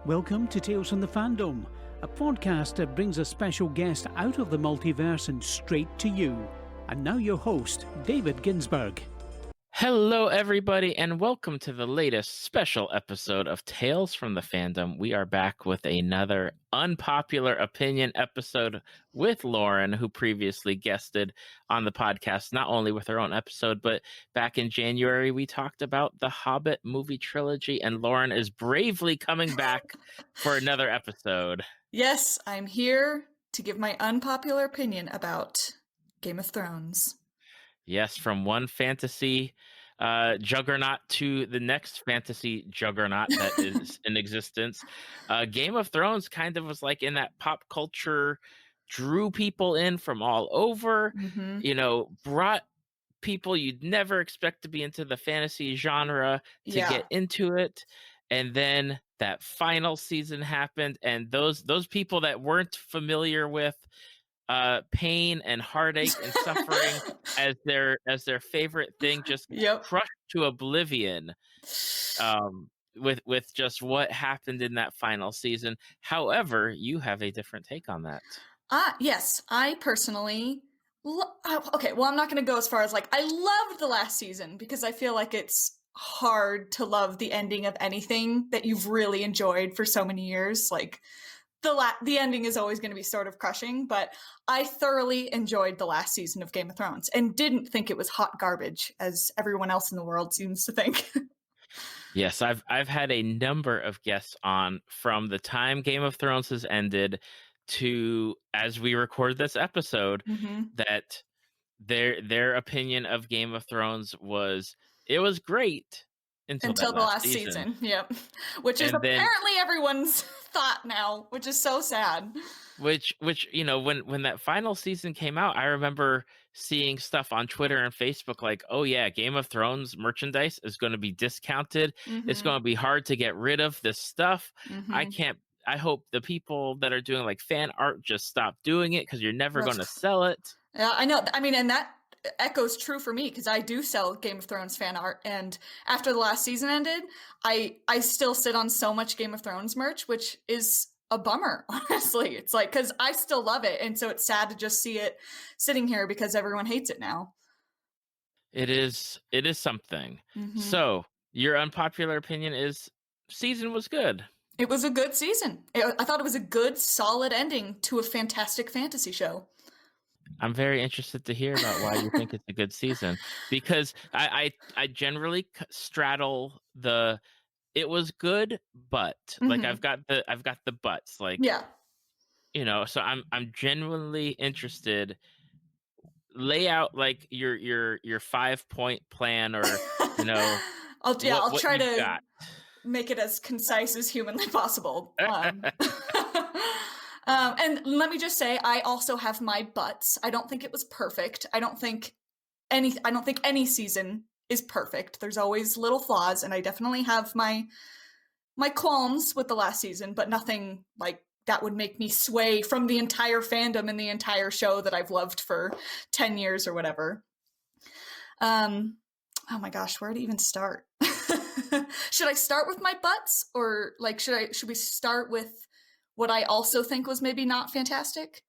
Welcome to Tales from the Fandom, a podcast that brings a special guest out of the multiverse and straight to you. And now your host, David Ginsburg. Hello, everybody, and welcome to the latest special episode of Tales from the Fandom. We are back with another Unpopular Opinion episode with Lauren, who previously guested on the podcast, not only with her own episode, but back in January, we talked about the Hobbit movie trilogy, and Lauren is bravely coming back for another episode. Yes, I'm here to give my unpopular opinion about Game of Thrones. Yes, from one fantasy juggernaut to the next fantasy juggernaut that is in existence. Game of Thrones kind of was like in that pop culture, drew people in from all over, brought people you'd never expect to be into the fantasy genre to get into it. And then that final season happened, and those people that weren't familiar with pain and heartache and suffering as their favorite thing just crushed to oblivion with just what happened in that final season. However, you have a different take on that. Yes, I personally okay, well, I'm not going to go as far as like I loved the last season, because I feel like it's hard to love the ending of anything that you've really enjoyed for so many years. Like the ending is always going to be sort of crushing, but I thoroughly enjoyed the last season of Game of Thrones and didn't think it was hot garbage, as everyone else in the world seems to think. Yes, I've had a number of guests on from the time Game of Thrones has ended to as we record this episode that their opinion of Game of Thrones was it was great until the last season. Yep. Which is apparently everyone's thought now, which is so sad. Which when that final season came out, I remember seeing stuff on Twitter and Facebook like, oh yeah, Game of Thrones merchandise is going to be discounted. It's going to be hard to get rid of this stuff. I hope the people that are doing like fan art just stop doing it, because you're never going to sell it. Yeah, I know. I mean, and that echoes true for me, because I do sell Game of Thrones fan art, and after the last season ended, I still sit on so much Game of Thrones merch, which is a bummer, honestly. It's like, because I still love it, and so it's sad to just see it sitting here because everyone hates it now. It is something. So your unpopular opinion is season was good. It was a good season. I thought it was a good, solid ending to a fantastic fantasy show. I'm very interested to hear about why you think it's a good season, because I generally straddle the it was good, but like I've got the buts, like so I'm genuinely interested. Lay out like your 5-point plan, or I'll try to make it as concise as humanly possible. And let me just say, I also have my buts. I don't think it was perfect. I don't think any season is perfect. There's always little flaws, and I definitely have my qualms with the last season, but nothing like that would make me sway from the entire fandom and the entire show that I've loved for 10 years or whatever. Oh my gosh, where to even start? Should I start with my buts, or like should we start with what I also think was maybe not fantastic?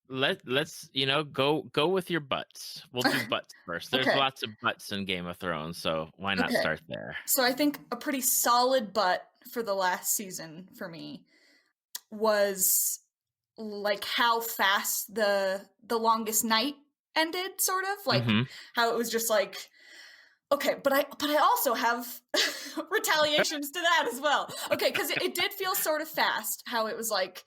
Let's go with your butts. We'll do butts first. There's lots of butts in Game of Thrones, so why not start there? So I think a pretty solid butt for the last season for me was like how fast the longest night ended, sort of like how it was just like, okay, but I also have retaliations to that as well. Okay, because it did feel sort of fast, how it was like,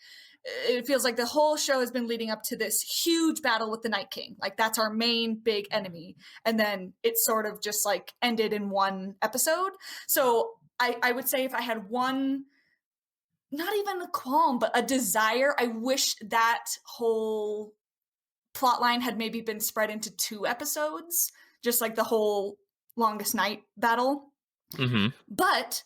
it feels like the whole show has been leading up to this huge battle with the Night King. Like, that's our main big enemy. And then it sort of just like ended in one episode. So I would say if I had one, not even a qualm, but a desire, I wish that whole plot line had maybe been spread into 2 episodes, just like the whole longest night battle. But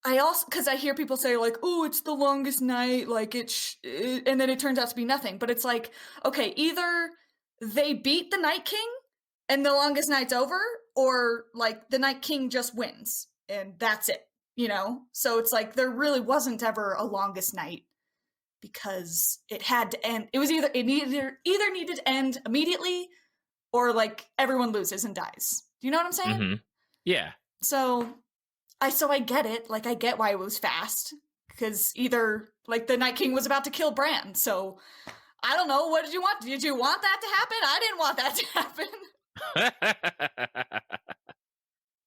I also, because I hear people say like, oh, it's the longest night, like and then it turns out to be nothing. But it's like, okay, either they beat the Night King and the longest night's over, or like the Night King just wins and that's it. you know? So it's like there really wasn't ever a longest night because it had to end. It was either needed to end immediately or like everyone loses and dies. Do you know what I'm saying? Mm-hmm. Yeah. So I get it. Like, I get why it was fast. Because either, like, the Night King was about to kill Bran. So, I don't know. What did you want? Did you want that to happen? I didn't want that to happen.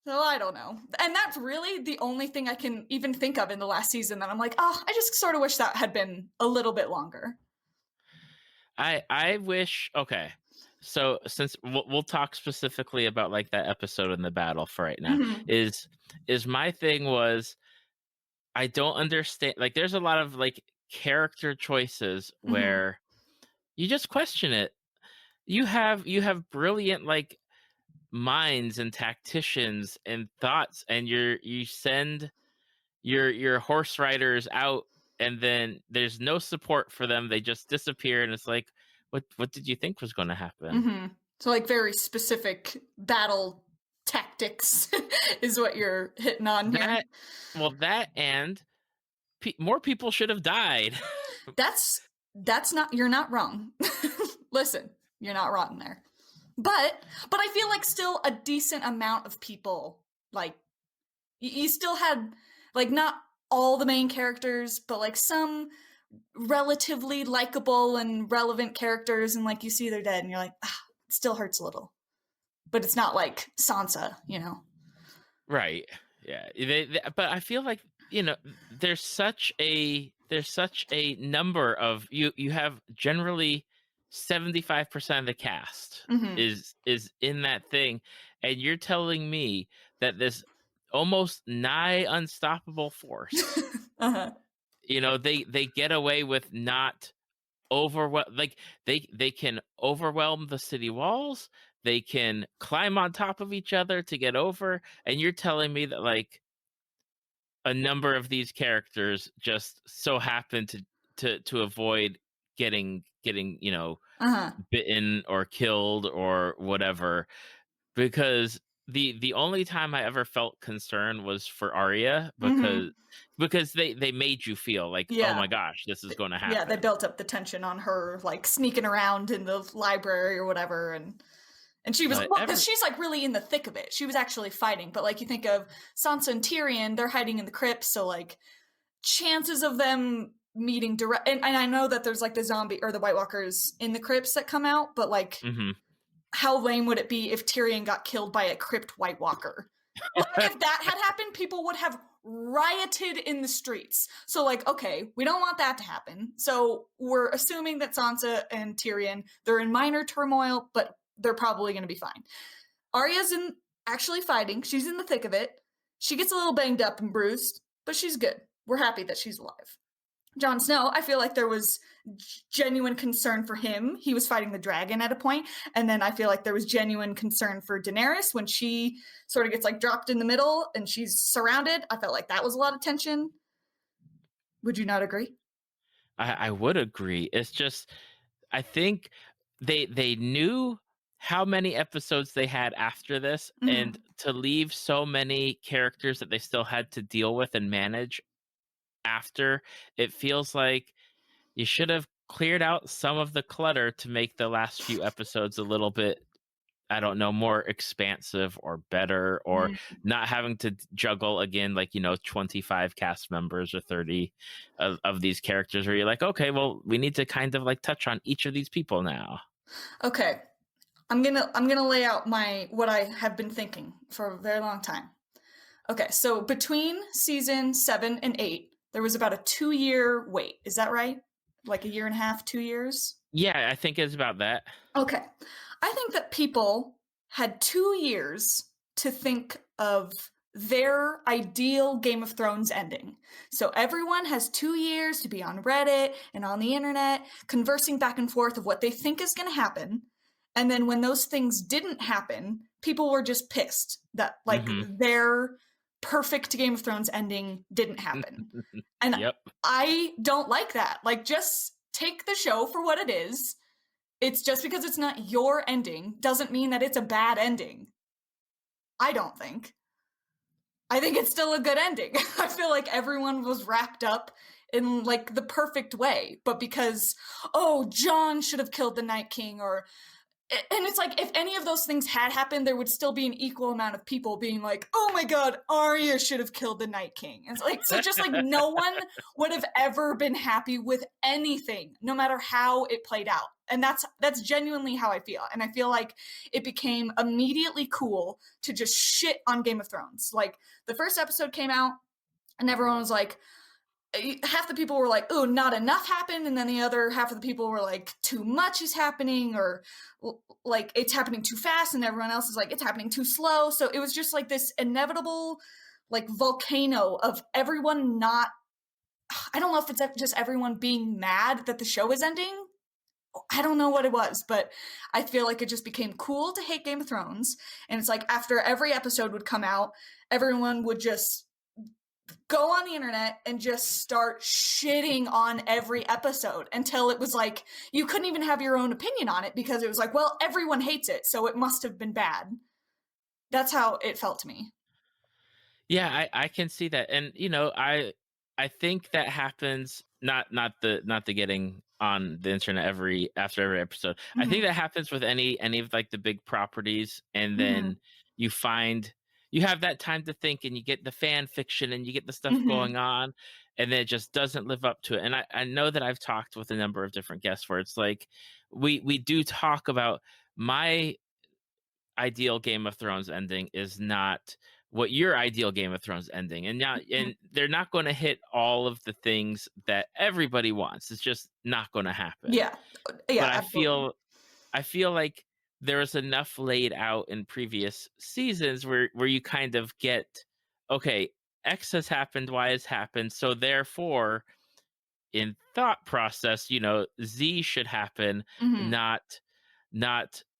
So, I don't know. And that's really the only thing I can even think of in the last season that I'm like, oh, I just sort of wish that had been a little bit longer. I wish. Okay, so since we'll talk specifically about like that episode in the battle for right now, Mhm. is my thing was I don't understand. Like, there's a lot of like character choices Mhm. where you just question it. You have brilliant like minds and tacticians and thoughts, and you send your horse riders out, and then there's no support for them. They just disappear, and it's like, what did you think was going to happen? Mhm. So, like, very specific battle tactics is what you're hitting on here. That and more people should have died. That's not, you're not wrong. Listen, you're not wrong there. But I feel like still a decent amount of people, like, you still had, like, not all the main characters, but like some relatively likable and relevant characters, and like you see they're dead and you're like, ah, it still hurts a little. But it's not like Sansa, you know. Right. Yeah. But I feel like, there's such a number of you have generally 75% of the cast Mhm. is in that thing, and you're telling me that this almost nigh unstoppable force, Uh-huh. they get away with not overwhelm, like they can overwhelm the city walls, they can climb on top of each other to get over, and you're telling me that like a number of these characters just so happen to avoid getting Uh-huh. bitten or killed or whatever, because the only time I ever felt concern was for Arya, Mhm. because they made you feel like, oh Yeah. my gosh, this is going to Yeah, they happen. built up the tension on her, like, sneaking around in the library or whatever, and she was, But well, because she's like really in the thick of it. She was actually fighting, but like you think of Sansa and Tyrion, they're hiding in the crypts, so like chances of them meeting direct, and I know that there's like the zombie or the White Walkers in the crypts that come out, but like, Mhm. how lame would it be if Tyrion got killed by a crypt White Walker? If that had happened, people would have rioted in the streets. So, like, okay, we don't want that to happen. So we're assuming that Sansa and Tyrion, they're in minor turmoil, but they're probably going to be fine. Arya's actually fighting. She's in the thick of it. She gets a little banged up and bruised, but she's good. We're happy that she's alive. Jon Snow, I feel like there was genuine concern for him. He was fighting the dragon at a point, and then I feel like there was genuine concern for Daenerys when she sort of gets like dropped in the middle and she's surrounded. I felt like that was a lot of tension. Would you not agree? I would agree. It's just, I think they knew how many episodes they had after this, and Mm-hmm. to leave so many characters that they still had to deal with and manage after, it feels like you should have cleared out some of the clutter to make the last few episodes a little bit, I don't know, more expansive or better, or not having to juggle again, like, 25 cast members or 30 of these characters, where you're like, okay, well, we need to kind of like touch on each of these people now. Okay, I'm gonna lay out what I have been thinking for a very long time. Okay, so between season 7 and 8, there was about a 2-year wait. Is that right? Like a year and a half, 2 years? Yeah, I think it's about that. Okay. I think that people had 2 years to think of their ideal Game of Thrones ending. So everyone has 2 years to be on Reddit and on the internet conversing back and forth of what they think is going to happen. And then when those things didn't happen, people were just pissed that like their perfect Game of Thrones ending didn't happen. And Yep. I don't like that. Like, just take the show for what it is. It's just because it's not your ending doesn't mean that it's a bad ending. I don't think. I think it's still a good ending. I feel like everyone was wrapped up in like the perfect way, but because, oh, Jon should have killed the Night King, and it's like, if any of those things had happened, there would still be an equal amount of people being like, oh my god, Arya should have killed the Night King. And it's like, so just like no one would have ever been happy with anything, no matter how it played out. And that's genuinely how I feel. And I feel like it became immediately cool to just shit on Game of Thrones. Like, the first episode came out, and everyone was like, half the people were like, oh, not enough happened, and then the other half of the people were like, too much is happening, or like it's happening too fast, and everyone else is like, it's happening too slow. So it was just like this inevitable like volcano of everyone not, I don't know if it's just everyone being mad that the show is ending. I don't know what it was, but I feel like it just became cool to hate Game of Thrones. And it's like, after every episode would come out, everyone would just go on the internet and just start shitting on every episode until it was like you couldn't even have your own opinion on it, because it was like, well, everyone hates it, so it must have been bad. That's how it felt to me. Yeah, I can see that. And I think that happens, not the getting on the internet after every episode. I think that happens with any of like the big properties, and then you find you have that time to think, and you get the fan fiction, and you get the stuff going on, and then it just doesn't live up to it. And I know that I've talked with a number of different guests where it's like we do talk about, my ideal Game of Thrones ending is not what your ideal Game of Thrones ending, and they're not going to hit all of the things that everybody wants. It's just not going to happen. Yeah, But absolutely. I feel like there's enough laid out in previous seasons where you kind of get, okay, X has happened, Y has happened, so therefore in thought process, Z should happen, not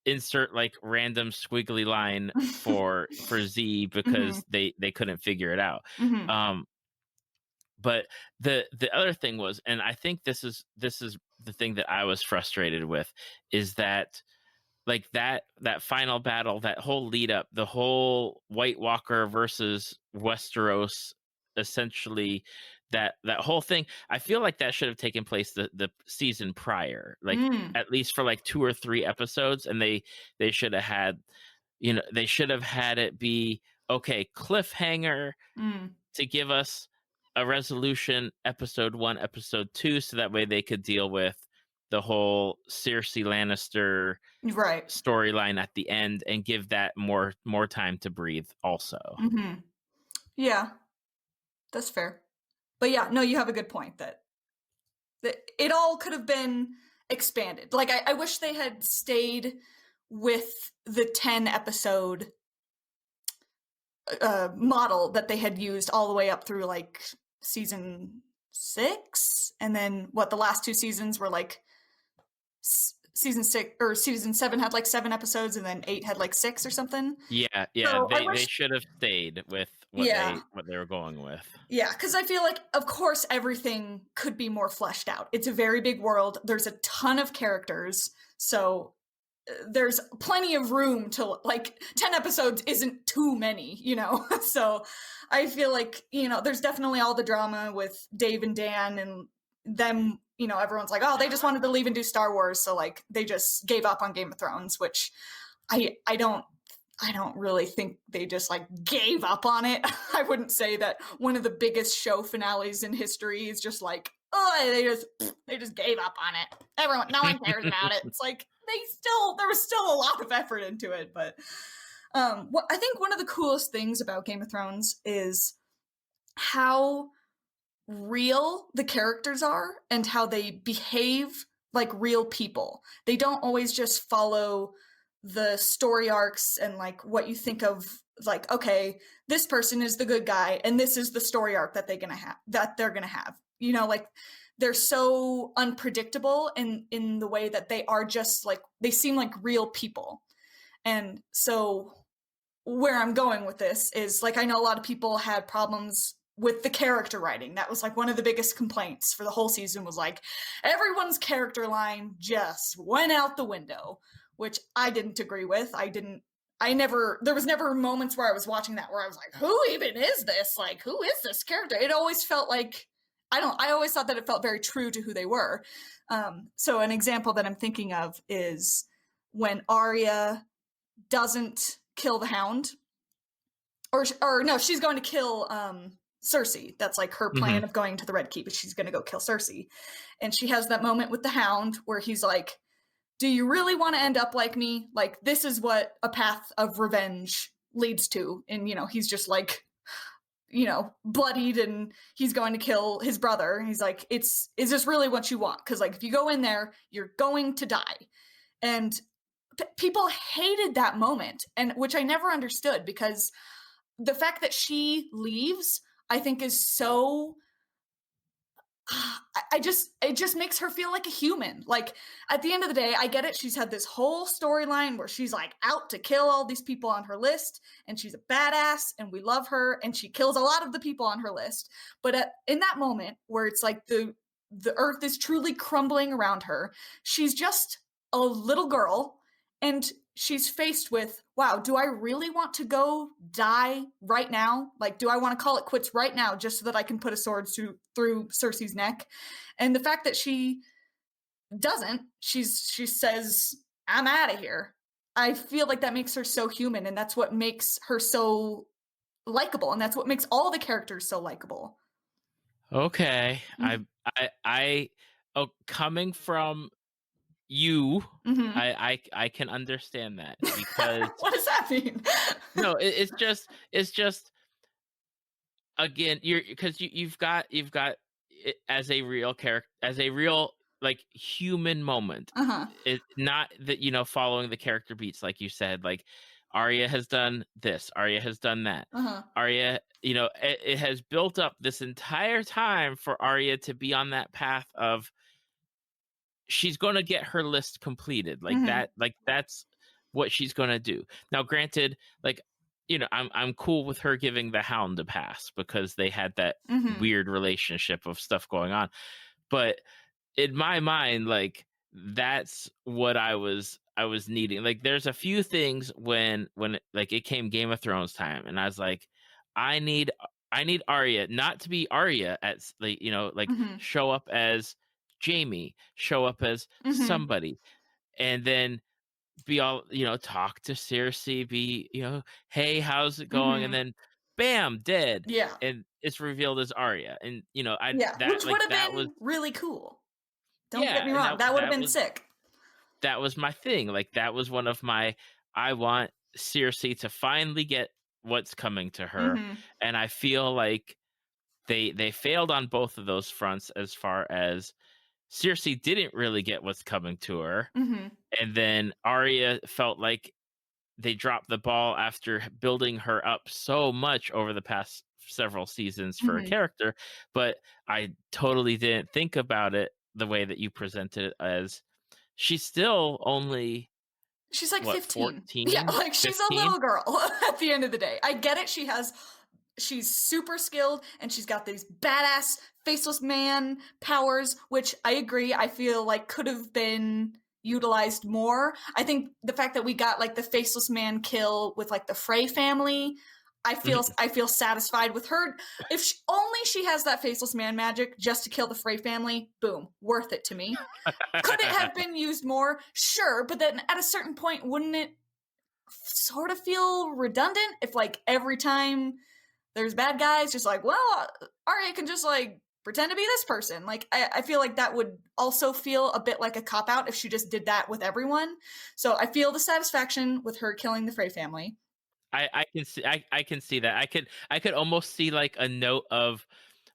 insert like random squiggly line for Z because they couldn't figure it out. But the other thing was, and I think this is the thing that I was frustrated with, is that like that final battle, that whole lead up, the whole White Walker versus Westeros, essentially that whole thing, I feel like that should have taken place the season prior, like at least for like 2 or 3 episodes, and they should have had, they should have had it be, okay, cliffhanger to give us a resolution, episode 1, episode 2, so that way they could deal with the whole Cersei Lannister storyline at the end, and give that more time to breathe also. Yeah, that's fair. But yeah, no, you have a good point that it all could have been expanded. Like, I wish they had stayed with the 10 episode model that they had used all the way up through like season 6, and then the last 2 seasons were like season 6 or season 7 had like 7 episodes, and then 8 had like 6 or something. Yeah, So they should have stayed with what they were going with. Yeah, because I feel like, of course, everything could be more fleshed out. It's a very big world. There's a ton of characters, so there's plenty of room to, like, 10 episodes isn't too many, So I feel like, there's definitely all the drama with Dave and Dan and them, everyone's like, oh, they just wanted to leave and do Star Wars, so like they just gave up on Game of Thrones, which I don't really think they just like gave up on it. I wouldn't say that one of the biggest show finales in history is just like, oh, they just gave up on it. No one cares about it. It's like there was still a lot of effort into it. But I think one of the coolest things about Game of Thrones is how real the characters are and how they behave like real people. They don't always just follow the story arcs and like what you think of, like, okay, this person is the good guy and this is the story arc that they're gonna have. Like, they're so unpredictable in the way that they are just like, they seem like real people. And so where I'm going with this is, like, I know a lot of people had problems with the character writing. That was like one of the biggest complaints for the whole season, was like everyone's character line just went out the window, which I didn't agree with. I didn't there was never moments where I was watching that where I was like, who even is this? Like, who is this character? It always felt like, I always thought that it felt very true to who they were. So an example that I'm thinking of is when Arya doesn't kill the Hound, or no, she's going to kill Cersei. That's like her plan of going to the Red Keep, is she's going to go kill Cersei. And she has that moment with the Hound where he's like, do you really want to end up like me? Like, this is what a path of revenge leads to. And, he's just like, bloodied, and he's going to kill his brother. And he's like, is this really what you want? Because, like, if you go in there, you're going to die. And people hated that moment, and which I never understood, because the fact that she leaves, I think, is so... it just makes her feel like a human. Like, at the end of the day, I get it. She's had this whole storyline where she's like out to kill all these people on her list, and she's a badass, and we love her, and she kills a lot of the people on her list. But in that moment where it's like the earth is truly crumbling around her, she's just a little girl, and she's faced with, wow, do I really want to go die right now? Like, do I want to call it quits right now just so that I can put a sword through Cersei's neck? And the fact that she doesn't, she says, I'm out of here. I feel like that makes her so human, and that's what makes her so likable, and that's what makes all the characters so likable. Okay. I coming from you, I can understand that, because what does that mean? no, it's just again, you've got it as a real character, as a real, like, human moment. It's not that, following the character beats, like you said, like Arya has done this, Arya has done that. Arya, it has built up this entire time for Arya to be on that path of, she's going to get her list completed, like that, like that's what she's going to do. Now, granted, like, I'm cool with her giving the Hound a pass, because they had that weird relationship of stuff going on. But in my mind, like, that's what I was needing. Like, there's a few things when like it came Game of Thrones time, and I was like, I need Arya not to be Arya at, like, like show up as Jamie, show up as somebody, and then be all, talk to Cersei, be, hey, how's it going? And then bam, dead. Yeah. And it's revealed as Arya. And, which would have been really cool. Don't get me wrong. That would have been sick. That was my thing. Like, that was one of my, I want Cersei to finally get what's coming to her. And I feel like they failed on both of those fronts, as far as Cersei didn't really get what's coming to her. And then Arya felt like they dropped the ball after building her up so much over the past several seasons for a character. But I totally didn't think about it the way that you presented it, as she's still only... She's like 15. 14? Yeah, like 15? She's a little girl at the end of the day. I get it. She's super skilled, and she's got these badass faceless man powers, which I agree, I feel like could have been utilized more. I think the fact that we got, like, the faceless man kill with, like, the Frey family, I feel satisfied with her. If only she has that faceless man magic just to kill the Frey family, boom, worth it to me. Could it have been used more? Sure, but then at a certain point, wouldn't it sort of feel redundant if, like, every time there's bad guys, just like, well, Arya can just, like, pretend to be this person. Like, I feel like that would also feel a bit like a cop-out if she just did that with everyone. So I feel the satisfaction with her killing the Frey family. I can see that. I could almost see, like, a note of,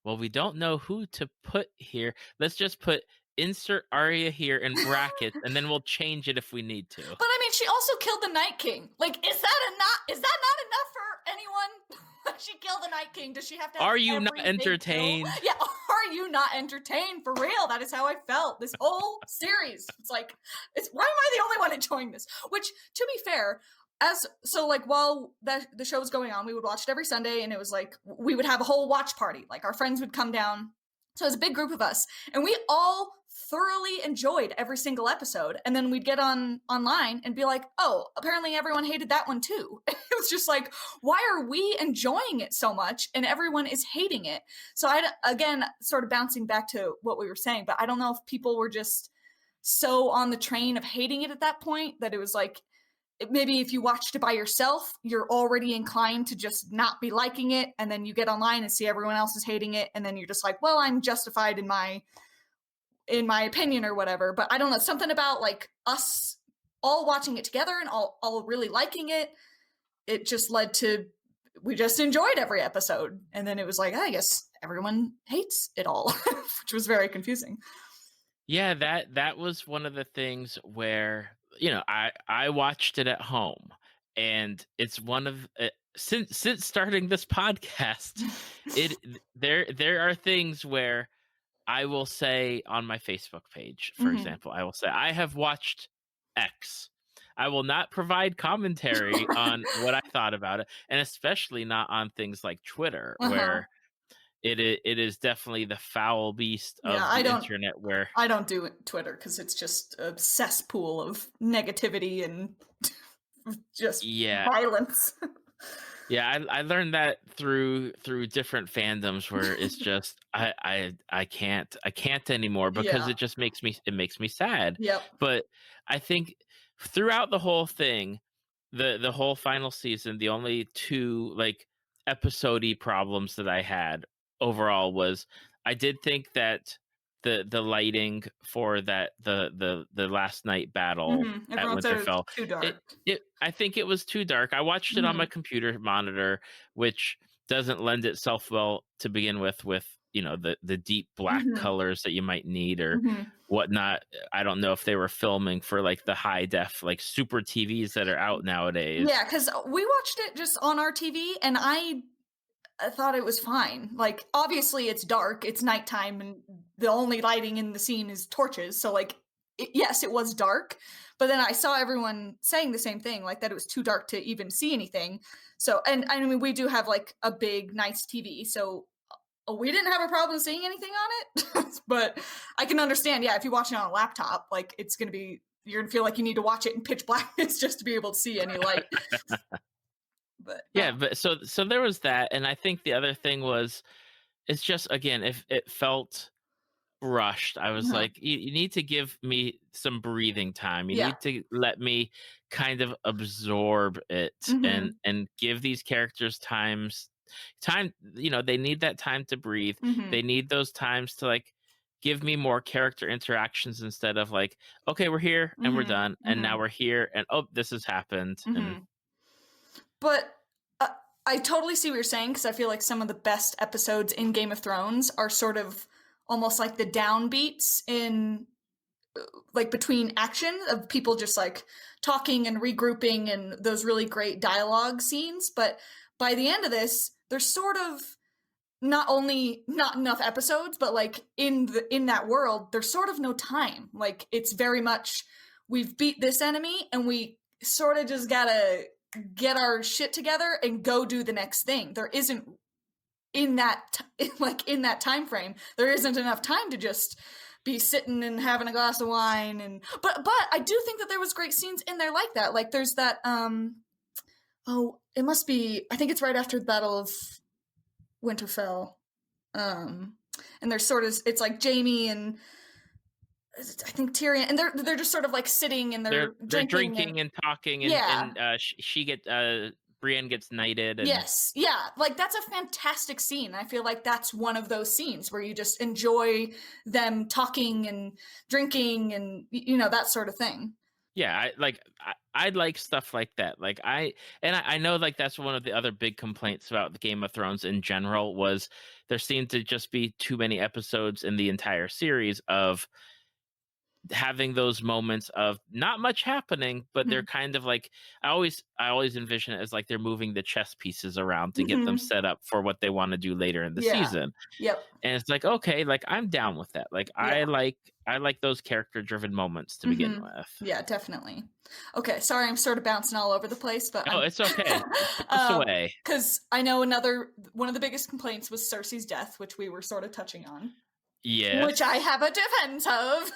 well, we don't know who to put here. Let's just put insert Arya here in brackets, and then we'll change it if we need to. But I mean, she also killed the Night King. Like, is that not enough for anyone? She killed the Night King. Does she have to have Are you not entertained? Yeah, are you not entertained? For real, that is how I felt this whole series. It's like, why am I the only one enjoying this? Which, to be fair, while the show was going on, we would watch it every Sunday, and it was like, we would have a whole watch party. Like, our friends would come down. So it was a big group of us, and we all thoroughly enjoyed every single episode. And then we'd get online and be like, oh, apparently everyone hated that one too. It was just like, why are we enjoying it so much and everyone is hating it? So again, sort of bouncing back to what we were saying, but I don't know if people were just so on the train of hating it at that point that it was like, maybe if you watched it by yourself, you're already inclined to just not be liking it. And then you get online and see everyone else is hating it. And then you're just like, well, I'm justified in my opinion or whatever. But I don't know, something about like us all watching it together and all really liking it. It just led to, we just enjoyed every episode. And then it was like, I guess everyone hates it all, which was very confusing. Yeah, that was one of the things where, I watched it at home, and it's one of since starting this podcast, there are things where I will say on my Facebook page, for example, I will say, I have watched X. I will not provide commentary on what I thought about it, and especially not on things like Twitter, where it is definitely the foul beast of the internet. Where I don't do Twitter because it's just a cesspool of negativity and just violence. Yeah, I learned that through different fandoms where it's just I can't anymore because it just makes me sad. Yep. But I think throughout the whole thing, the whole final season, the only two like episode-y problems that I had overall was I did think that the lighting for that the last night battle at Everyone said it Winterfell, was too dark. I think it was too dark. I watched it on my computer monitor, which doesn't lend itself well to begin with the deep black colors that you might need or whatnot. I don't know if they were filming for like the high def like super TVs that are out nowadays. Yeah, because we watched it just on our TV and I thought it was fine. Like, obviously it's dark, it's nighttime, and the only lighting in the scene is torches. So like, yes, it was dark, but then I saw everyone saying the same thing, like that it was too dark to even see anything. So, and I mean, we do have like a big, nice TV, so we didn't have a problem seeing anything on it. But I can understand, yeah, if you watch it on a laptop, like you're gonna feel like you need to watch it in pitch blackness just to be able to see any light. But but so there was that, and I think the other thing was, it's just again, if it felt rushed, I was like, you need to give me some breathing time. You need to let me kind of absorb it and give these characters time. They need that time to breathe. They need those times to like give me more character interactions instead of like, okay, we're here and we're done, and now we're here and oh, this has happened. But I totally see what you're saying, because I feel like some of the best episodes in Game of Thrones are sort of almost like the downbeats in like between action of people just like talking and regrouping and those really great dialogue scenes. But by the end of this, there's sort of not only not enough episodes, but like in that world, there's sort of no time. Like, it's very much, we've beat this enemy and we sort of just gotta get our shit together and go do the next thing. There isn't in that time frame, there isn't enough time to just be sitting and having a glass of wine. And but I do think that there was great scenes in there like that. Like, there's that it must be, I think it's right after the Battle of Winterfell, and there's sort of, it's like Jaime and I think Tyrion, and they're just sort of like sitting and they're drinking and talking, and Brienne gets knighted. And... Yes, yeah, like that's a fantastic scene. I feel like that's one of those scenes where you just enjoy them talking and drinking and that sort of thing. Yeah, I like stuff like that. Like I know like that's one of the other big complaints about the Game of Thrones in general was there seemed to just be too many episodes in the entire series of having those moments of not much happening, but they're kind of like, I always envision it as like they're moving the chess pieces around to get them set up for what they want to do later in the season. Yep. And it's like, okay, like I'm down with that. Like I like those character driven moments to begin with. Yeah, definitely. Okay, sorry, I'm sort of bouncing all over the place, but it's okay. It's away. Because I know one of the biggest complaints was Cersei's death, which we were sort of touching on. Yes. which I have a defense of.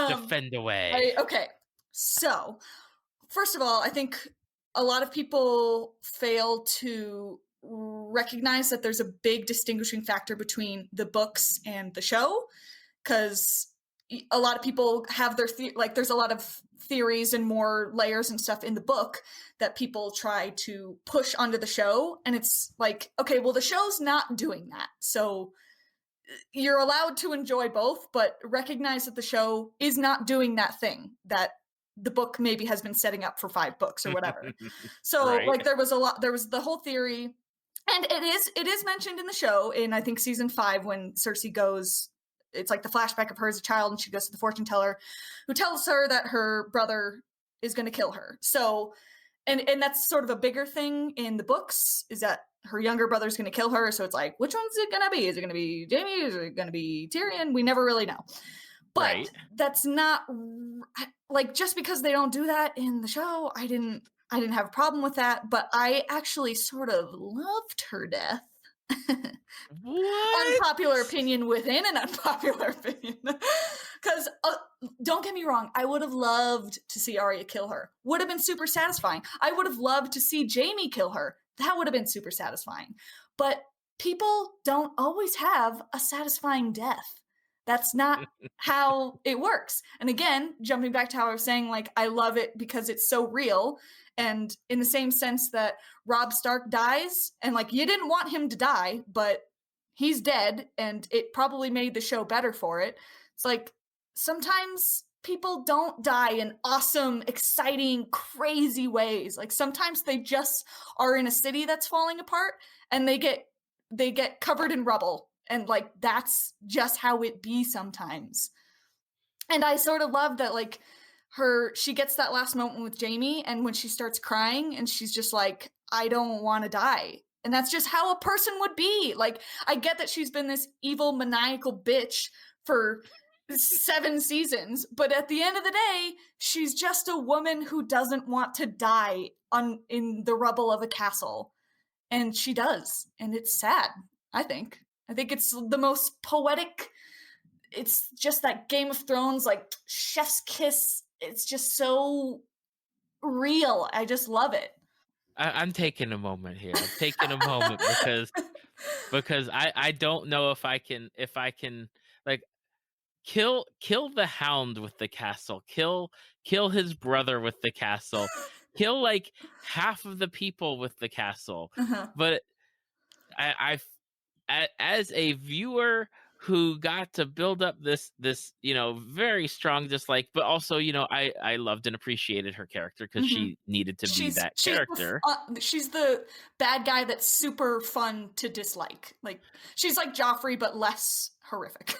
Defend away. Okay, so first of all, I think a lot of people fail to recognize that there's a big distinguishing factor between the books and the show, because a lot of people have their like there's a lot of theories and more layers and stuff in the book that people try to push onto the show, and it's like, okay, well, the show's not doing that, so you're allowed to enjoy both, but recognize that the show is not doing that thing that the book maybe has been setting up for 5 books or whatever. So Right. like there was the whole theory, and it is mentioned in the show in, I think, season 5, when Cersei goes, it's like the flashback of her as a child, and she goes to the fortune teller who tells her that her brother is going to kill her. So and that's sort of a bigger thing in the books, is that her younger brother's going to kill her. So it's like, which one's it going to be? Is it going to be Jaime? Is it going to be Tyrion? We never really know. But Right. that's not like, just because they don't do that in the show, I didn't have a problem with that, but I actually sort of loved her death. What? Unpopular opinion within an unpopular opinion. Because don't get me wrong, I would have loved to see Arya kill her. Would have been super satisfying. I would have loved to see Jaime kill her. That would have been super satisfying. But people don't always have a satisfying death. That's not how it works. And again, jumping back to how I was saying, like, I love it because it's so real. And in the same sense that Robb Stark dies, and like, you didn't want him to die, but he's dead, and it probably made the show better for it. It's like, sometimes people don't die in awesome, exciting, crazy ways. Like, sometimes they just are in a city that's falling apart, and they get covered in rubble. And like, that's just how it be sometimes. And I sort of love that, like, she gets that last moment with Jaime, and when she starts crying and she's just like, I don't want to die. And that's just how a person would be. Like, I get that she's been this evil, maniacal bitch for 7 seasons, but at the end of the day, she's just a woman who doesn't want to die in the rubble of a castle. And she does. And it's sad, I think. I think it's the most poetic. It's just that Game of Thrones, like, chef's kiss. It's just so real. I just love it. I'm taking a moment here. I'm taking a moment because I don't know if I can like kill the Hound with the castle, kill his brother with the castle, kill like half of the people with the castle. Uh-huh. But as a viewer who got to build up this very strong dislike, but also I loved and appreciated her character because she needed to be that character. She's the bad guy that's super fun to dislike. Like, she's like Joffrey, but less horrific.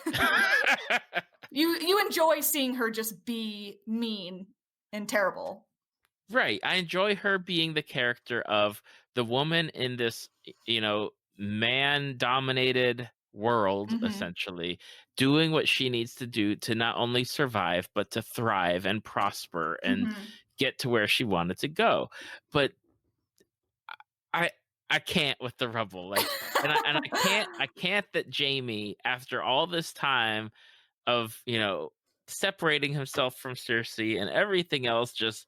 You enjoy seeing her just be mean and terrible. Right. I enjoy her being the character of the woman in this, man-dominated world, essentially, doing what she needs to do to not only survive, but to thrive and prosper and get to where she wanted to go. But I can't with the rubble. Like, and I can't that Jaime, after all this time of, separating himself from Cersei and everything else, just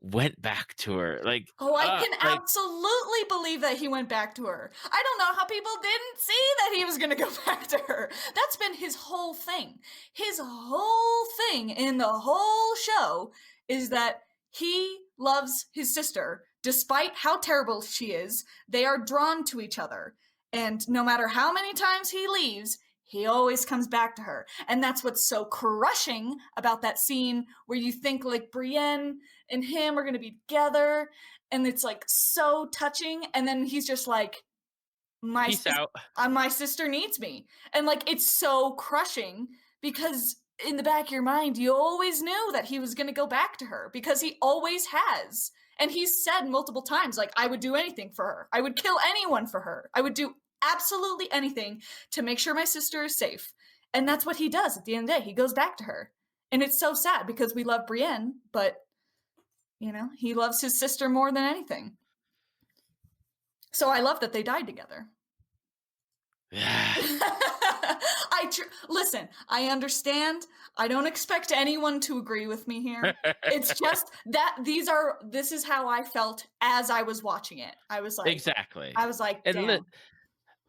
went back to her. Like, I can absolutely believe that he went back to her. I don't know how people didn't see that he was going to go back to her. That's been his whole thing. His whole thing in the whole show is that he loves his sister. Despite how terrible she is, they are drawn to each other. And no matter how many times he leaves, he always comes back to her. And that's what's so crushing about that scene where you think like Brienne and him are going to be together. And it's like so touching. And then he's just like, peace out. My sister needs me. And like, it's so crushing because in the back of your mind, you always knew that he was going to go back to her because he always has. And he's said multiple times, like, I would do anything for her. I would kill anyone for her. I would do absolutely anything to make sure my sister is safe. And that's what he does at the end of the day. He goes back to her. And it's so sad because we love Brienne, but, he loves his sister more than anything. So I love that they died together. Listen, I understand. I don't expect anyone to agree with me here. It's just that this is how I felt as I was watching it. Exactly. I was like, And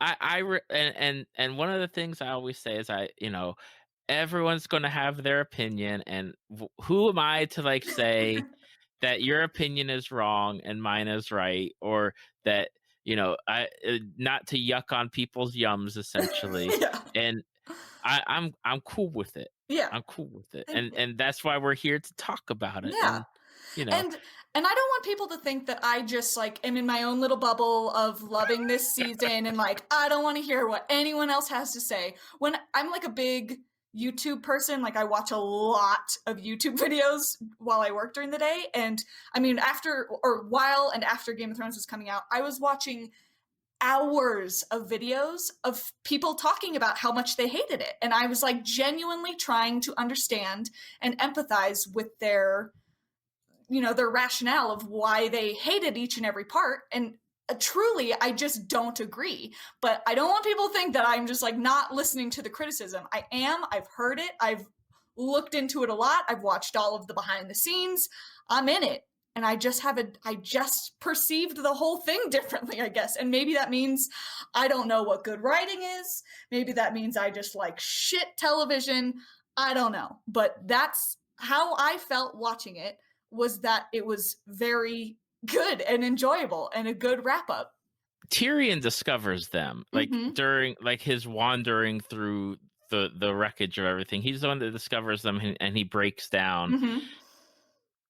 damn. and one of the things I always say is everyone's going to have their opinion, and who am I to like say that your opinion is wrong and mine is right, or that I not to yuck on people's yums essentially. Yeah. And I'm cool with it. Yeah. I'm cool with it, Thank and you. and that's why we're here to talk about it. Yeah. And you know, And I don't want people to think that I just like am in my own little bubble of loving this season and like I don't want to hear what anyone else has to say. When I'm like a big YouTube person, like I watch a lot of YouTube videos while I work during the day. And I mean, while and after Game of Thrones was coming out, I was watching hours of videos of people talking about how much they hated it. And I was like genuinely trying to understand and empathize with their rationale of why they hated each and every part. And truly, I just don't agree. But I don't want people to think that I'm just like not listening to the criticism. I am. I've heard it. I've looked into it a lot. I've watched all of the behind the scenes. I'm in it. And I just perceived the whole thing differently, I guess. And maybe that means I don't know what good writing is. Maybe that means I just like shit television. I don't know. But that's how I felt watching it, was that it was very good and enjoyable and a good wrap up. Tyrion discovers them like Mhm. during like his wandering through the wreckage of everything. He's the one that discovers them, and he breaks down. Mhm.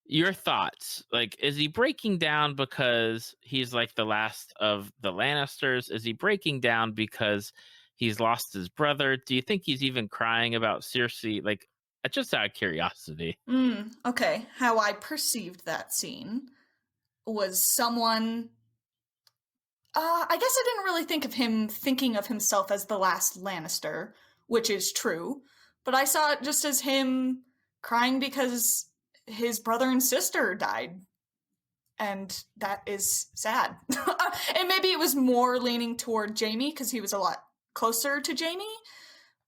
Your thoughts? Like, is he breaking down because he's like the last of the Lannisters? Is he breaking down because he's lost his brother? Do you think he's even crying about Cersei? Like, just out of curiosity. Okay, how I perceived that scene was someone. I guess I didn't really think of him thinking of himself as the last Lannister, which is true. But I saw it just as him crying because his brother and sister died. And that is sad. And maybe it was more leaning toward Jaime because he was a lot closer to Jaime.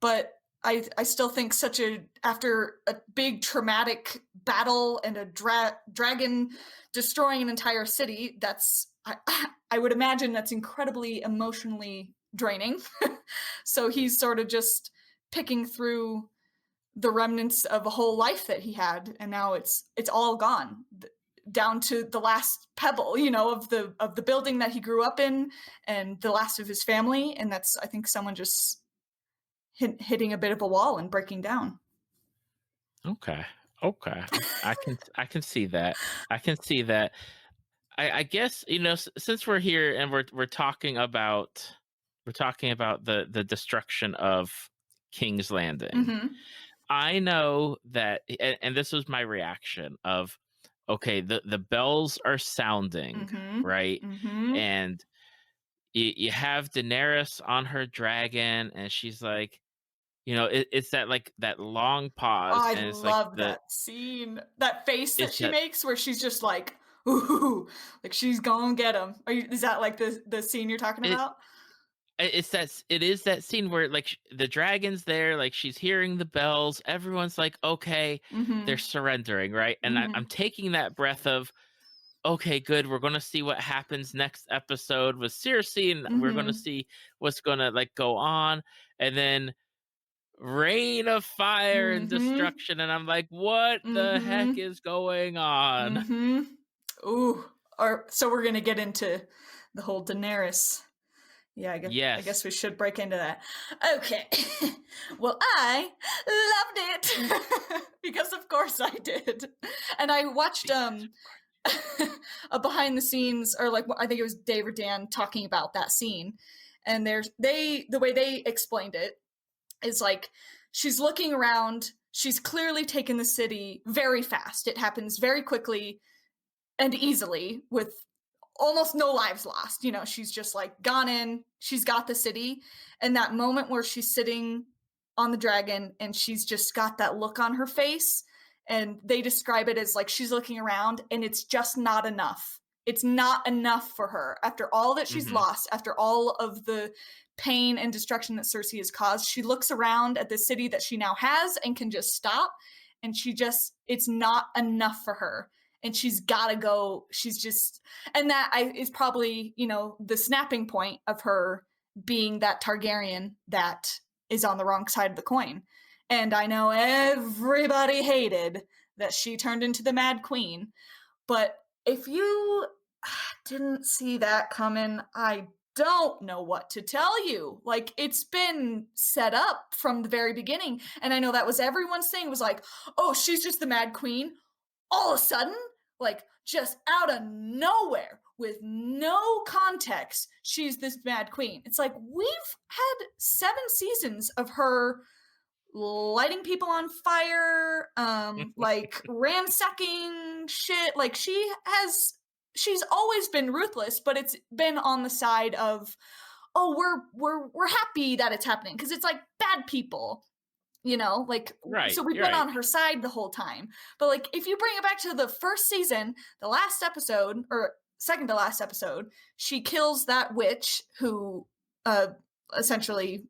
But I still think after a big traumatic battle and a dragon destroying an entire city, I would imagine that's incredibly emotionally draining. So he's sort of just picking through the remnants of a whole life that he had, and now it's all gone, down to the last pebble, of the building that he grew up in, and the last of his family. And that's, I think, someone just hitting a bit of a wall and breaking down. Okay. I can see that. I can see that. I guess since we're here and we're talking about the destruction of King's Landing. Mm-hmm. I know that, and this was my reaction of, okay, the bells are sounding, Mm-hmm. right? Mm-hmm. And you have Daenerys on her dragon, and she's like, it's that like that long pause, I and it's like love that scene, that face that it's she that makes where she's just like, ooh, like she's gonna get him. Is that like the scene you're talking it about? it is that scene where like the dragon's there, like she's hearing the bells, everyone's like, okay, Mm-hmm. they're surrendering, right? And Mm-hmm. I'm taking that breath of, okay, good, we're gonna see what happens next episode with Cersei, and we're gonna Mm-hmm. see what's gonna like go on, and then rain of fire and Mm-hmm. destruction, and I'm like, what the heck Mm-hmm. is going on? Mm-hmm. Ooh. So we're gonna get into the whole Daenerys. Yeah, I Yes. guess we should break into that. Okay. Well, I loved it because of course I did. And I watched a behind the scenes, or like I think it was Dave or Dan talking about that scene. And the way they explained it is like she's looking around, she's clearly taken the city very fast. It happens very quickly and easily with almost no lives lost. She's just like gone in, she's got the city. And that moment where she's sitting on the dragon and she's just got that look on her face, and they describe it as like she's looking around and it's just not enough. It's not enough for her after all that she's Mhm. lost, after all of the pain and destruction that Cersei has caused, she looks around at the city that she now has and can just stop. And it's not enough for her. And she's got to go. And that is probably, the snapping point of her being that Targaryen that is on the wrong side of the coin. And I know everybody hated that she turned into the Mad Queen. But if you didn't see that coming, I don't know what to tell you. Like, it's been set up from the very beginning. And I know that was everyone's thing, was like, oh, she's just the Mad Queen. All of a sudden, like, just out of nowhere, with no context, she's this Mad Queen. It's like, we've had 7 seasons of her lighting people on fire, like ransacking shit. Like, she's always been ruthless, but it's been on the side of, oh, we're happy that it's happening, because it's like bad people, like, Right, so we've been on her side the whole time. But like, if you bring it back to the first season, the last episode, or second to last episode, she kills that witch who essentially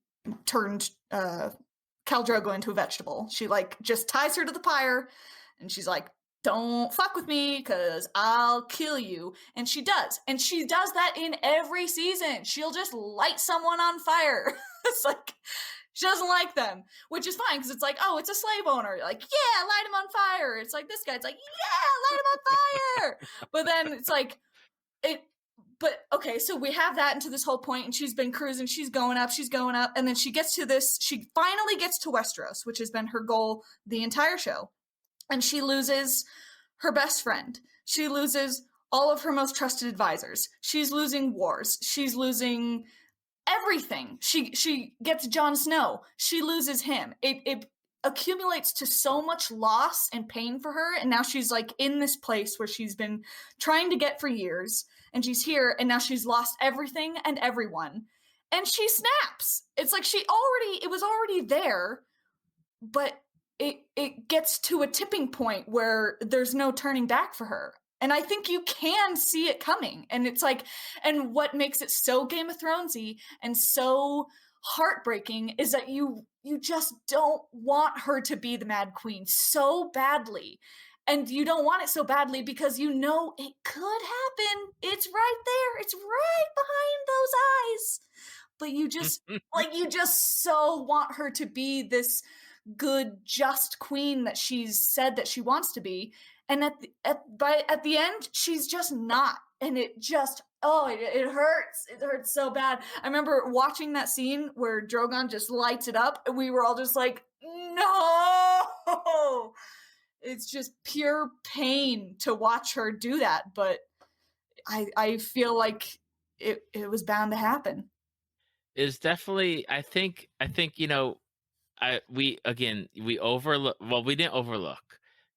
turned Khal Drogo into a vegetable. She like just ties her to the pyre, and she's like, don't fuck with me, because I'll kill you. And she does. And she does that in every season. She'll just light someone on fire. It's like, she doesn't like them, which is fine, because it's like, oh, it's a slave owner. You're like, yeah, light him on fire. It's like, this guy, it's like, yeah, light him on fire. But then it's like, okay, so we have that into this whole point, and she's been cruising, she's going up, and then she finally gets to Westeros, which has been her goal the entire show. And she loses her best friend. She loses all of her most trusted advisors. She's losing wars. She's losing everything. She gets Jon Snow. She loses him. It accumulates to so much loss and pain for her. And now she's like in this place where she's been trying to get for years. And she's here, and now she's lost everything and everyone. And she snaps. It's like it was already there, but it gets to a tipping point where there's no turning back for her. And I think you can see it coming. And it's like, and what makes it so Game of Thronesy and so heartbreaking is that you just don't want her to be the Mad Queen so badly. And you don't want it so badly because you know it could happen. It's right there. It's right behind those eyes. But you just so want her to be this good, just queen that she's said that she wants to be. And at the end, she's just not. And it just, it hurts. It hurts so bad. I remember watching that scene where Drogon just lights it up, and we were all just like, no! It's just pure pain to watch her do that. But I feel like it was bound to happen. Is definitely, I think, we overlook. Well, we didn't overlook,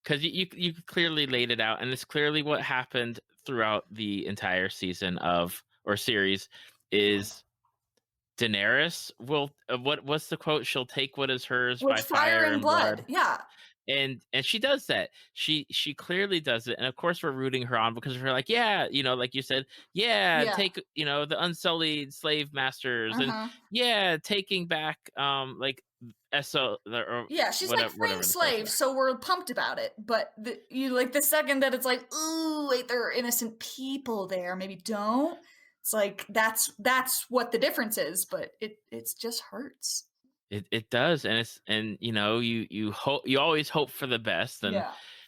because you clearly laid it out, and it's clearly what happened throughout the entire season or series. Is Daenerys will what's the quote? She'll take what is hers with by fire and blood. Yeah. And she does that. She clearly does it, and of course we're rooting her on, because we're like, yeah, like you said, take the unsullied slave masters, and taking back like SO or she's like freeing slaves, so we're pumped about it. But the second that it's like, ooh, wait, there are innocent people there, maybe don't. It's like that's what the difference is, but it just hurts. It does, and you hope, you always hope for the best, and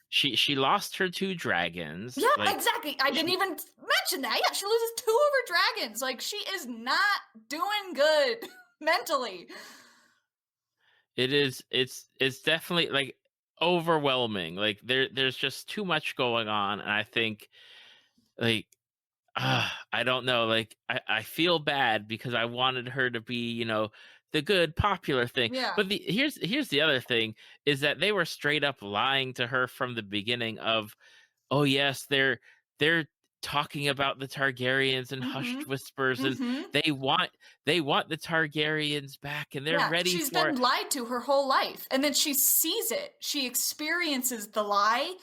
she lost her 2 dragons. Yeah, exactly. I didn't even mention that. Yeah, she loses 2 of her dragons. Like, she is not doing good mentally. It's definitely like overwhelming. Like there's just too much going on, and I think like I don't know. Like I feel bad because I wanted her to be the good popular thing. Yeah. But here's the other thing is that they were straight up lying to her from the beginning of, oh yes, they're talking about the Targaryens and hushed whispers, and they want the Targaryens back, and they're ready for it. She's been lied to her whole life, and then she sees it. She experiences the lie,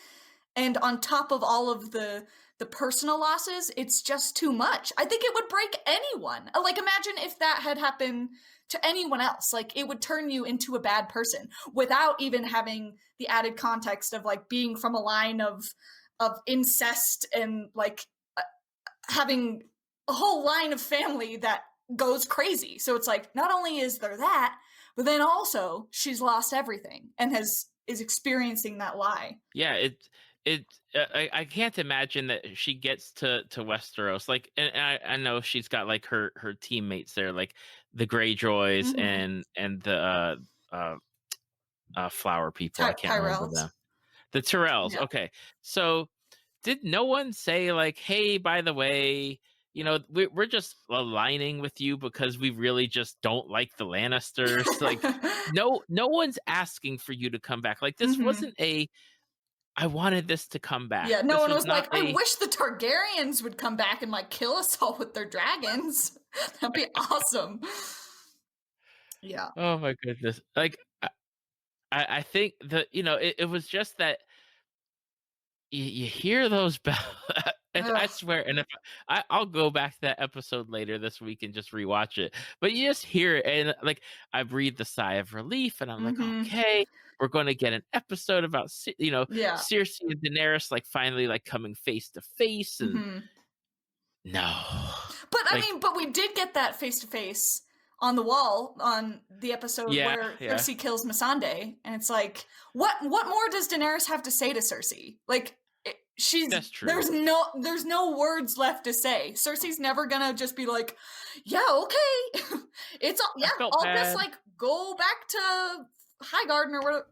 and on top of all of the the personal losses, it's just too much. I think it would break anyone. Like, imagine if that had happened to anyone else. Like, it would turn you into a bad person without even having the added context of like being from a line of incest and like having a whole line of family that goes crazy. So it's like, not only is there that, but then also she's lost everything and is experiencing that lie. Yeah, I can't imagine that she gets to Westeros. Like, and I know she's got like her teammates there, like the Greyjoys and the flower people. I can't remember them. The Tyrells. Yeah. Okay, so did no one say like, hey, by the way, you know, we're just aligning with you because we really just don't like the Lannisters? Like, no one's asking for you to come back. Like, this wasn't I wanted this to come back. Yeah, no one was like, I wish the Targaryens would come back and like kill us all with their dragons. That'd be awesome. Yeah. Oh my goodness. Like, I think that, you know, it was just that you hear those bells. I swear, and if I'll go back to that episode later this week and just rewatch it. But you just hear it, and like I breathed a sigh of relief, and I'm like, okay, we're going to get an episode about Cersei and Daenerys like finally like coming face to face, and no. But I mean, but we did get that face to face on the wall on the episode where Cersei kills Missandei, and it's like, what more does Daenerys have to say to Cersei? Like, that's true. There's no words left to say. Cersei's never gonna just be like, yeah, okay, it's I'll just like go back to Highgarden or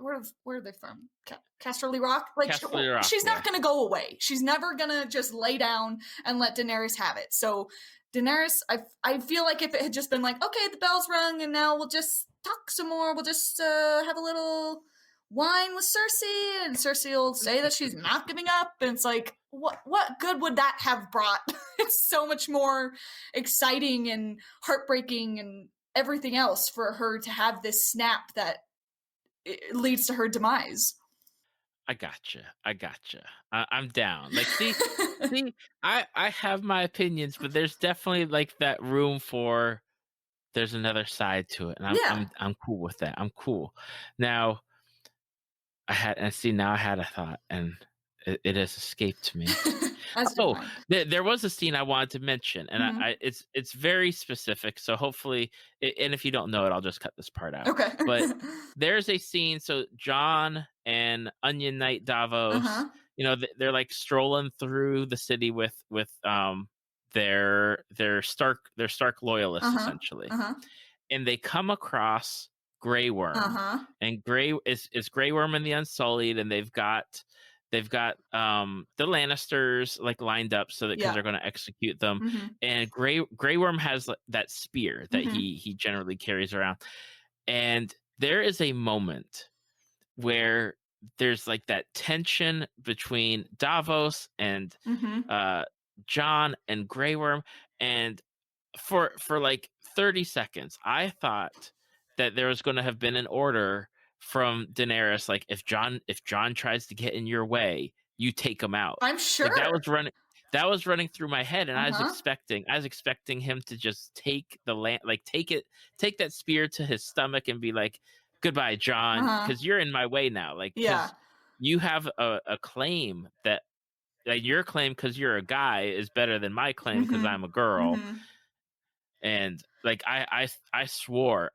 where are they from? Casterly Rock. Like, she's not gonna go away. She's never gonna just lay down and let Daenerys have it. So Daenerys, I feel like if it had just been like, okay, the bell's rung and now we'll just talk some more. We'll just have a little wine with Cersei, and Cersei will say that she's not giving up, and it's like, what good would that have brought? It's so much more exciting and heartbreaking and everything else for her to have this snap that leads to her demise. I gotcha. I'm down. Like, see, I have my opinions, but there's definitely like that room for there's another side to it, and I'm cool with that. I'm cool. Now, I had a thought, and it has escaped me. There was a scene I wanted to mention, and it's very specific. So hopefully, and if you don't know it, I'll just cut this part out. Okay. But there's a scene. So Jon and Onion Knight Davos, you know, they're like strolling through the city with their Stark loyalists essentially, and they come across Grey Worm, and Grey Worm and the Unsullied, and they've got the Lannisters like lined up so that because they're going to execute them, and Grey Worm has that spear that he generally carries around, and there is a moment where there's like that tension between Davos and Jon and Grey Worm, and for like 30 seconds I thought that there was going to have been an order from Daenerys, like if Jon tries to get in your way, you take him out. I'm sure like, that was running through my head, and I was expecting him to just take the land, like take that spear to his stomach and be like, goodbye, Jon, because you're in my way now. Like, you have a claim that like your claim because you're a guy is better than my claim because I'm a girl. And like I swore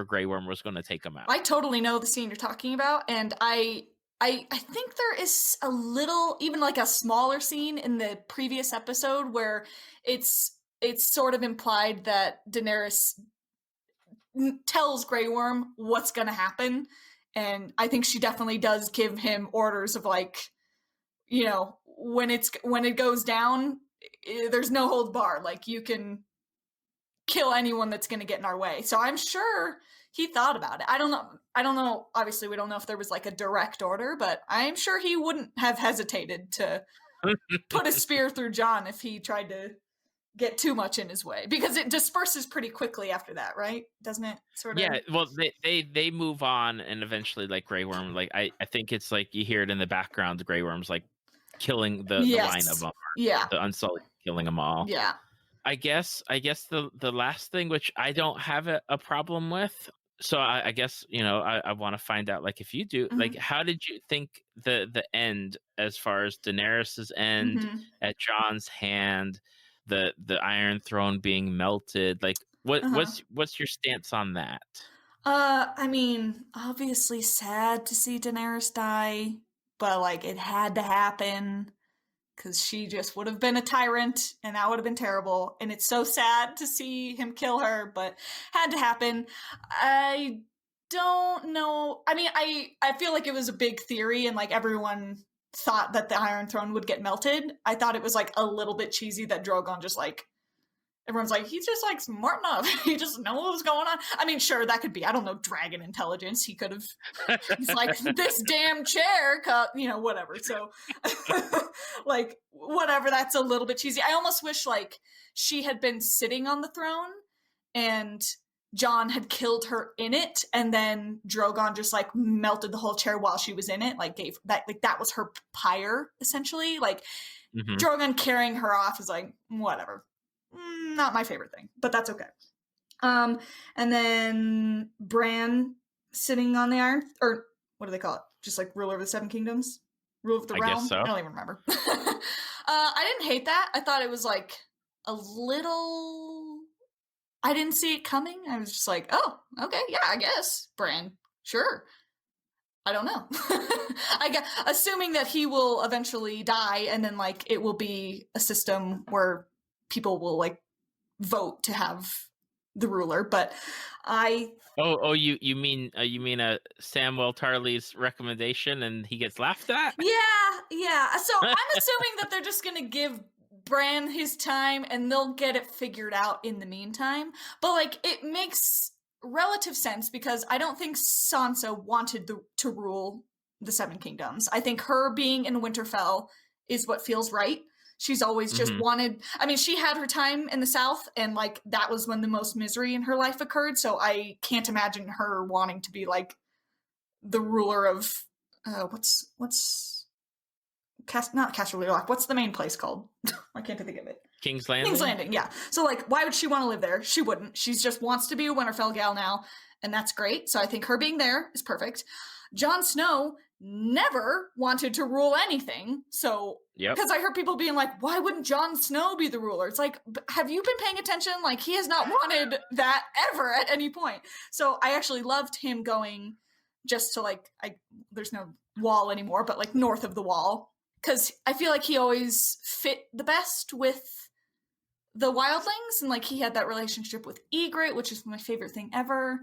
Grey Worm was going to take him out. I totally know the scene you're talking about, and I think there is a little, even like a smaller scene in the previous episode where it's sort of implied that Daenerys tells Grey Worm what's going to happen, and I think she definitely does give him orders of like, you know, when it goes down, there's no hold bar. Like, you can kill anyone that's going to get in our way. So I'm sure he thought about it. I don't know. Obviously, we don't know if there was like a direct order, but I'm sure he wouldn't have hesitated to put a spear through Jon if he tried to get too much in his way, because it disperses pretty quickly after that, right? Doesn't it sort of? Yeah, well, they move on, and eventually like Grey Worm, like I think it's like you hear it in the background, the Grey Worm's like killing the line of Yes. them, Yeah. the Unsullied killing them all. Yeah. I guess the last thing, which I don't have a problem with. So I guess, I want to find out, like, if you do, like, Mhm. how did you think the end, as far as Daenerys's end Mhm. at Jon's hand, the Iron Throne being melted, like, Uh-huh. what's your stance on that? I mean, obviously sad to see Daenerys die, but like it had to happen because she just would have been a tyrant and that would have been terrible. And it's so sad to see him kill her, but had to happen. I don't know. I mean, I feel like it was a big theory and like everyone thought that the Iron Throne would get melted. I thought it was like a little bit cheesy that Drogon just like everyone's like, he's just like smart enough. He just knows what was going on. I mean, sure, that could be, I don't know, dragon intelligence. He could have, he's like, this damn chair, whatever. So, like, whatever, that's a little bit cheesy. I almost wish, like, she had been sitting on the throne and Jon had killed her in it, and then Drogon just, like, melted the whole chair while she was in it. Like, gave that, like, that was her pyre, essentially. Like, Drogon carrying her off is like, whatever. Not my favorite thing, but that's okay. And then Bran sitting on the iron, or what do they call it? Just like ruler of the Seven Kingdoms? Rule of the realm? Guess so. I don't even remember. I didn't hate that. I thought it was like a little... I didn't see it coming. I was just like, oh, okay, yeah, I guess. Bran, sure. I don't know. Assuming that he will eventually die and then like it will be a system where people will like vote to have the ruler, but you mean Samwell Tarly's recommendation and he gets laughed at? Yeah. So I'm assuming that they're just gonna give Bran his time and they'll get it figured out in the meantime. But like it makes relative sense because I don't think Sansa wanted to rule the Seven Kingdoms. I think her being in Winterfell is what feels right. She's always just wanted... I mean, she had her time in the South, and, like, that was when the most misery in her life occurred, so I can't imagine her wanting to be, like, the ruler of... what's... not Casterly Rock. What's the main place called? I can't think of it. King's Landing? King's Landing, yeah. So, like, why would she want to live there? She wouldn't. She just wants to be a Winterfell gal now, and that's great. So I think her being there is perfect. Jon Snow never wanted to rule anything, so... Because I heard people being like, why wouldn't Jon Snow be the ruler? It's like, have you been paying attention? Like, he has not wanted that ever at any point. So I actually loved him going just to, like, there's no wall anymore, but, like, north of the wall. Because I feel like he always fit the best with the wildlings, and, like, he had that relationship with Ygritte, which is my favorite thing ever.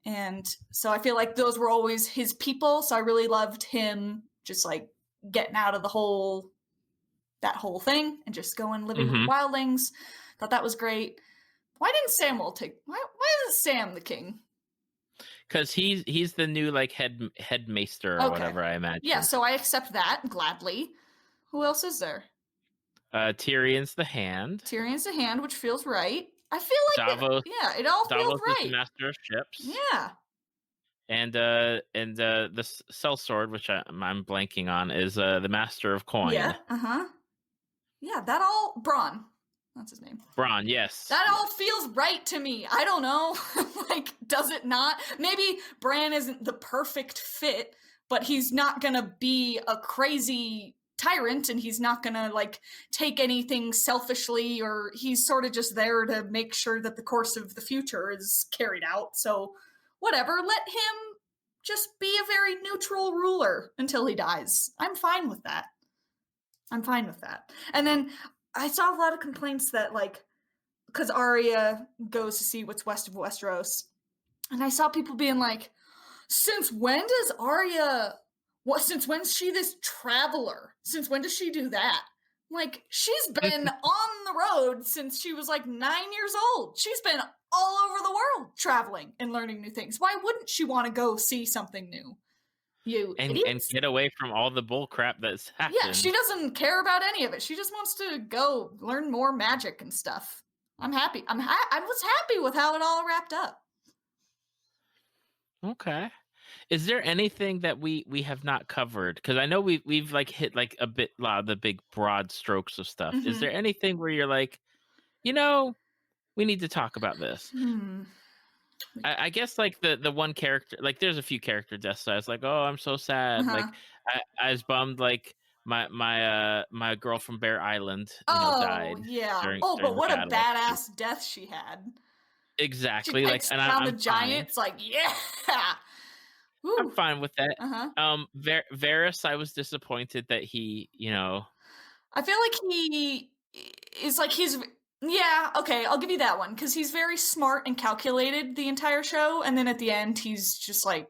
And so I feel like those were always his people, so I really loved him just, like, getting out of that whole thing and just going living with wildlings. Thought that was great. Why didn't Samwell why is Sam the king? Because he's the new like headmaester or whatever, I imagine. Yeah, so I accept that gladly. Who else is there? Tyrion's the Hand. Tyrion's the Hand, which feels right. I feel like Davos. it all feels Davos right. is the master of ships. Yeah. And the sellsword, which I'm blanking on, is the master of coin. Yeah. Yeah, that all... Bronn. That's his name. Bronn, yes. That all feels right to me. I don't know. Like, does it not? Maybe Bran isn't the perfect fit, but he's not gonna be a crazy tyrant, and he's not gonna, like, take anything selfishly, or he's sort of just there to make sure that the course of the future is carried out. So, whatever. Let him just be a very neutral ruler until he dies. I'm fine with that. And then I saw a lot of complaints that, like, because Arya goes to see what's west of Westeros, and I saw people being like, since when does Arya... since when's she this traveler? Since when does she do that? Like, she's been on the road since she was, like, 9 years old. She's been all over the world traveling and learning new things. Why wouldn't she want to go see something new? And get away from all the bull crap that's happened. Yeah, she doesn't care about any of it. She just wants to go learn more magic and stuff. I'm happy. I was happy with how it all wrapped up. Okay. Is there anything that we have not covered? Because I know we've like hit like a lot of the big broad strokes of stuff. Is Hmm. there anything where you're like, you know, we need to talk about this? Hmm. I guess like the one character, like there's a few character deaths. So I was like, oh, I'm so sad. Uh-huh. Like I was bummed. Like my girl from Bear Island, Oh, died yeah. during Oh, but the what a battle. badass death she had. She Exactly. Like, takes and down the I'm fine. giants, like, yeah. I'm Woo. fine with that. Uh-huh. Varys, I was disappointed that he, I feel like he is like yeah, okay, I'll give you that one, because he's very smart and calculated the entire show, and then at the end he's just like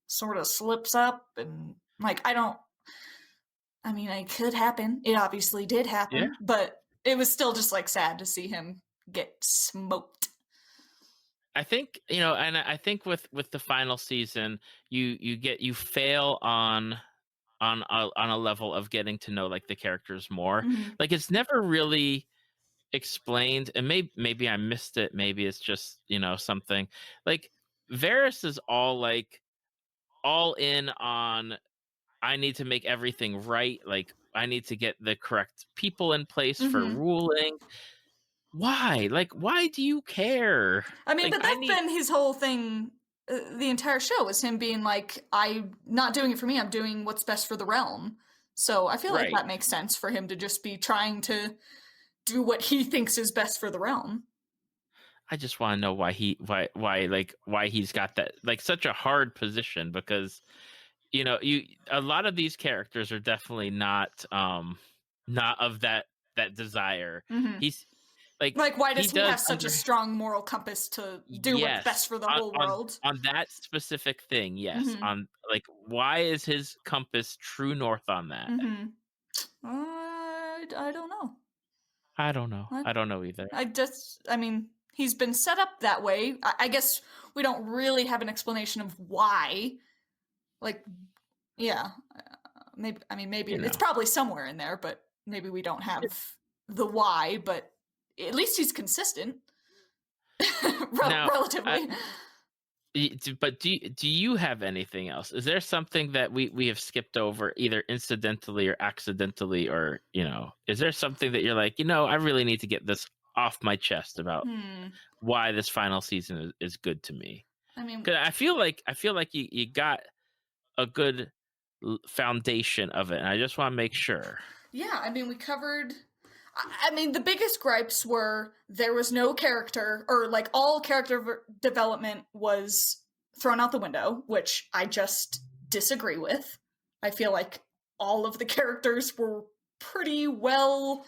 sort of slips up, and like I mean, it could happen. It obviously did yeah. happen, but it was still just like sad to see him get smoked. I think, and I think with the final season, you fail on a level of getting to know like the characters more. Mhm. Like it's never really explained, and maybe I missed it. Maybe it's just something like Varys is all in on. I need to make everything right. Like I need to get the correct people in place for Mhm. ruling. Why? Like why do you care? I mean, Like but I that's need been his whole thing. The entire show was him being like, "I'm not doing it for me. I'm doing what's best for the realm." So I feel like right. that makes sense for him to just be trying to do what he thinks is best for the realm. I just want to know why he's got that like such a hard position, because you a lot of these characters are definitely not of that desire. Hmm. He's like Like, why he does he does have such a under strong moral compass to do what's best yes for the whole world? on that specific thing, yes, Hmm. on like why is his compass true north on that? Hmm. I don't know. I don't know. I, I don't know either. I mean, he's been set up that way. I guess we don't really have an explanation of why. Like, yeah, maybe. I mean, maybe You it's know. probably somewhere in there, but maybe we don't have the why. But at least he's consistent, Now, relatively. but do you have anything else? Is there something that we have skipped over, either incidentally or accidentally, or is there something that you're like, I really need to get this off my chest about Hmm. why this final season is good to me? I mean, Because I feel like you got a good foundation of it, and I just want to make sure. yeah. I mean, we covered. I mean, the biggest gripes were there was no character, or like all character development was thrown out the window, which I just disagree with. I feel like all of the characters were pretty well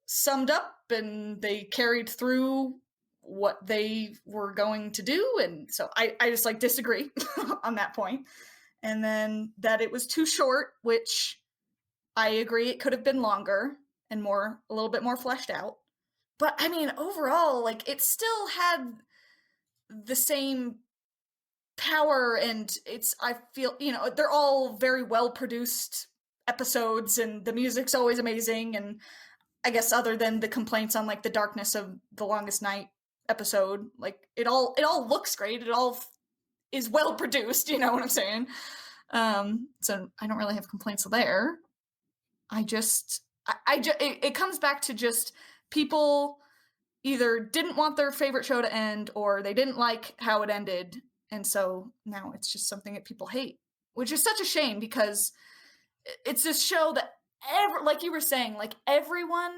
summed up and they carried through what they were going to do. And so I just like disagree on that point. And then that it was too short, which I agree it could have been longer and a little bit more fleshed out. But I mean, overall, like it still had the same power, and I feel, they're all very well produced episodes, and the music's always amazing. And I guess other than the complaints on like the darkness of the Longest Night episode, like it all looks great. It all is well produced. You know what I'm saying? So I don't really have complaints there. It comes back to just people either didn't want their favorite show to end or they didn't like how it ended, and so now it's just something that people hate, which is such a shame because it's this show that like you were saying, like everyone,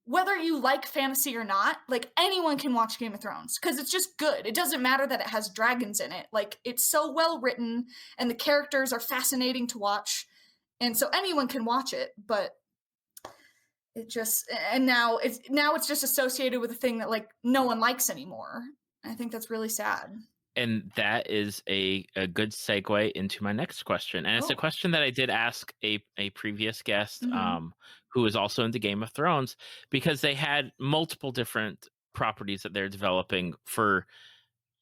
whether you like fantasy or not, like anyone can watch Game of Thrones because it's just good. It doesn't matter that it has dragons in it. Like it's so well written and the characters are fascinating to watch, and so anyone can watch it. But now it's just associated with a thing that like no one likes anymore. I think that's really sad. And that is a good segue into my next question. And it's a Oh. question that I did ask a previous guest, Mhm. who is also into Game of Thrones, because they had multiple different properties that they're developing for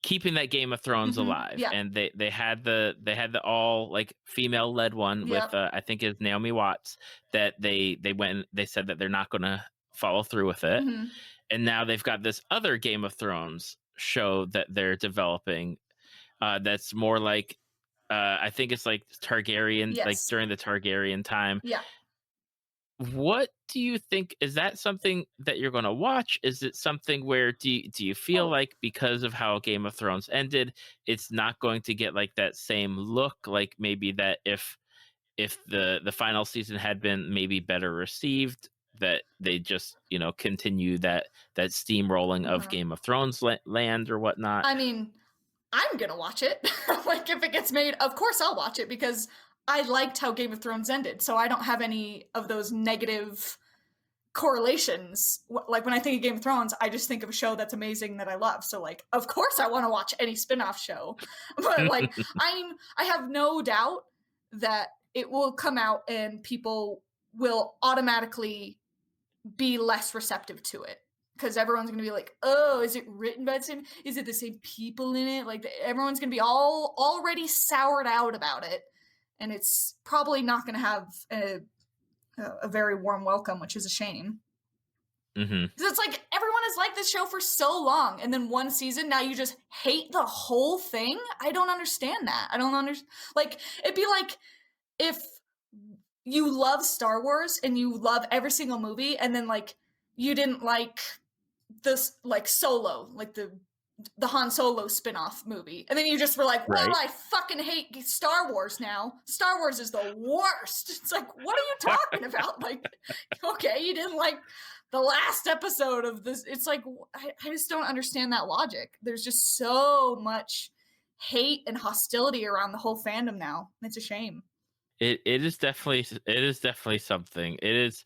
keeping that Game of Thrones Mhm. alive. Yeah. And they had the all like female led one with Yep. I think it's Naomi Watts, that they went and they said that they're not going to follow through with it. Mhm. And now they've got this other Game of Thrones show that they're developing, that's more like I think it's like Targaryen, like Yes. during the Targaryen time. Yeah. What do you think? Is that something that you're going to watch? Is it something where do you feel Oh. like because of how Game of Thrones ended, it's not going to get like that same look? Like maybe that if the final season had been maybe better received, that they just continue that steamrolling of Uh-huh. Game of Thrones land or whatnot. I mean, I'm gonna watch it. Like, if it gets made, of course I'll watch it because I liked how Game of Thrones ended. So I don't have any of those negative correlations. Like, when I think of Game of Thrones, I just think of a show that's amazing that I love. So, like, of course I want to watch any spin-off show. But like, I have no doubt that it will come out and people will automatically be less receptive to it because everyone's gonna be like, "Oh, is it written by the same? Is it the same people in it?" Like, everyone's gonna be all already soured out about it, and it's probably not gonna have a very warm welcome, which is a shame. Hmm. Because it's like everyone has liked this show for so long, and then one season now you just hate the whole thing. I don't understand that. I don't understand. Like, it'd be like if you love Star Wars and you love every single movie, and then like you didn't like this, like Solo, like the Han Solo spin-off movie, and then you just were like, well, Right. I fucking hate Star Wars now. Star Wars is the worst. It's like, what are you talking about? Like, okay, you didn't like the last episode of this. It's like, I just don't understand that logic. There's just so much hate and hostility around the whole fandom now. It's a shame. It is definitely something. It's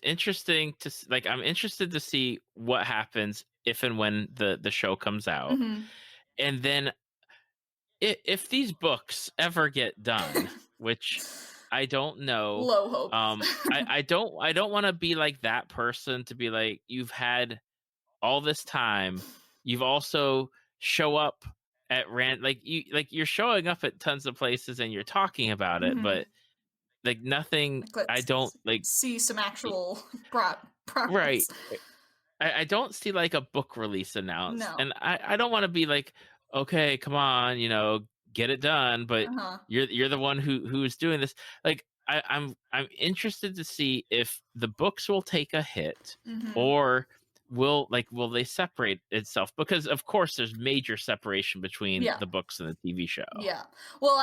interesting to like. I'm interested to see what happens if and when the show comes out, Mm-hmm. and then if these books ever get done, which I don't know. Low hopes. I don't want to be like that person to be like, you've had all this time. You've also show up at you're showing up at tons of places and you're talking about it, Mm-hmm. but like nothing. Like, I don't let's like. see some y- actual Right. progress. I don't see like a book release announced, No. and I don't want to be like, okay, come on, get it done. But Uh-huh. you're the one who's doing this. Like I'm interested to see if the books will take a hit, Mm-hmm. or will they separate itself, because of course there's major separation between Yeah. the books and the TV show. Yeah. Well,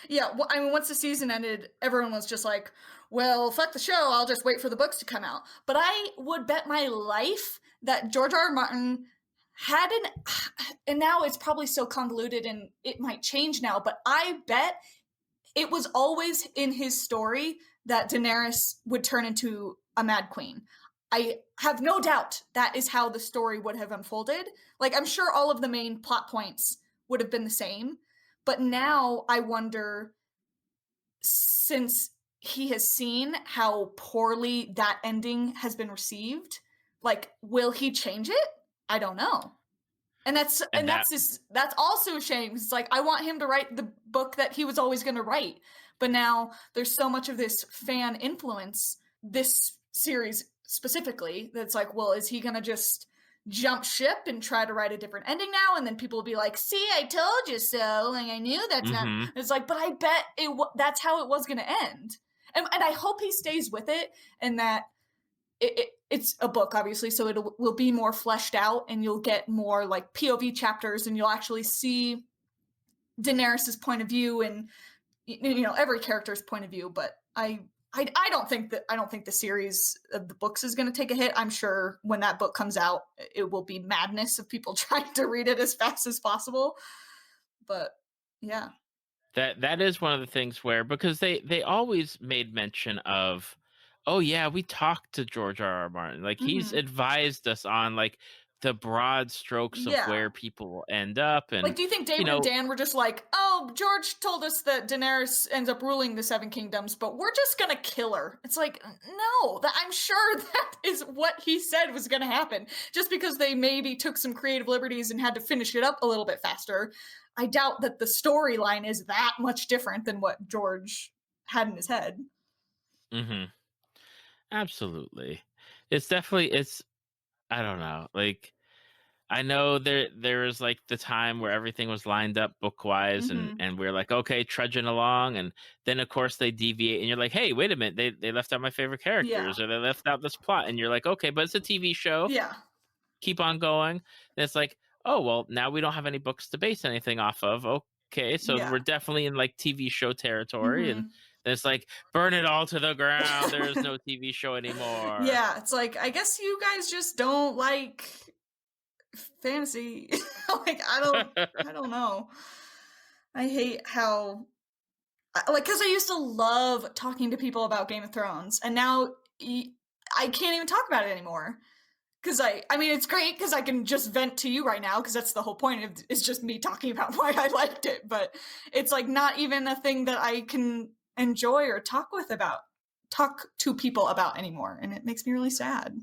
yeah, well, I mean, once the season ended, everyone was just like, well, fuck the show, I'll just wait for the books to come out. But I would bet my life that George R. R. Martin had and now it's probably so convoluted and it might change now, but I bet it was always in his story that Daenerys would turn into a Mad Queen. I have no doubt that is how the story would have unfolded. Like, I'm sure all of the main plot points would have been the same. But now I wonder, since he has seen how poorly that ending has been received, like, will he change it? I don't know. And that's And that's also a shame. It's like, I want him to write the book that he was always going to write, but now there's so much of this fan influence, this series specifically, that's like, well, is he going to just jump ship and try to write a different ending now? And then people will be like, "See, I told you so." Like, I knew that's not. hmm It's like, but I bet that's how it was going to end, and I hope he stays with it, and that it's a book, obviously, so it will be more fleshed out, and you'll get more like POV chapters, and you'll actually see Daenerys's point of view, and every character's point of view. But I don't think the series of the books is going to take a hit. I'm sure when that book comes out, it will be madness of people trying to read it as fast as possible. But yeah. that is one of the things where, because they always made mention of, oh yeah, we talked to George R.R. Martin, like he's Mm-hmm. advised us on like the broad strokes of Yeah. where people will end up. And Like, do you think David you and know Dan were just like, oh, George told us that Daenerys ends up ruling the Seven Kingdoms, but we're just gonna kill her? It's like, no, I'm sure that is what he said was gonna happen. Just because they maybe took some creative liberties and had to finish it up a little bit faster, I doubt that the storyline is that much different than what George had in his head. hmm absolutely. It's definitely, I don't know, like I know there was like the time where everything was lined up book wise, and Mhm. we're like, okay, trudging along, and then of course they deviate, and you're like, hey, wait a minute, they left out my favorite Yeah. characters, or they left out this plot, and you're like, okay, but it's a TV show, Yeah. keep on going. And it's like, oh well, now we don't have any books to base anything off of. Okay, so Yeah. we're definitely in like TV show territory, and Mhm. then it's like, burn it all to the ground. There is no TV show anymore. Yeah, it's like, I guess you guys just don't like fantasy. Like, I don't know. I hate how like, because I used to love talking to people about Game of Thrones, and now I can't even talk about it anymore. Because I mean, it's great because I can just vent to you right now, because that's the whole point of it's just me talking about why I liked it. But it's like not even a thing that I can enjoy or talk to people about anymore, and it makes me really sad.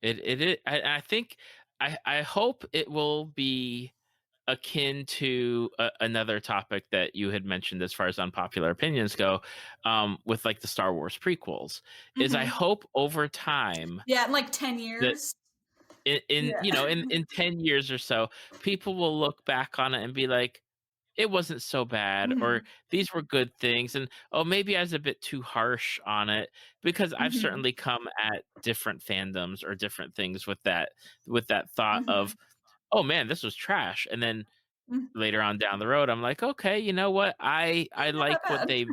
It is. I think I hope it will be akin to another topic that you had mentioned as far as unpopular opinions go, with like the Star Wars prequels. Is I Hmm. hope over time Yeah, in like 10 that years. in Yeah. in 10 years or so, people will look back on it and be like, it wasn't so bad, or Hmm. these were good things, and oh, maybe I was a bit too harsh on it, because I've Hmm. certainly come at different fandoms or different things with that thought of, Hmm. oh man, this was trash, and then Hmm. later on down the road, I'm like, okay, you know what, I Not that like what bad. they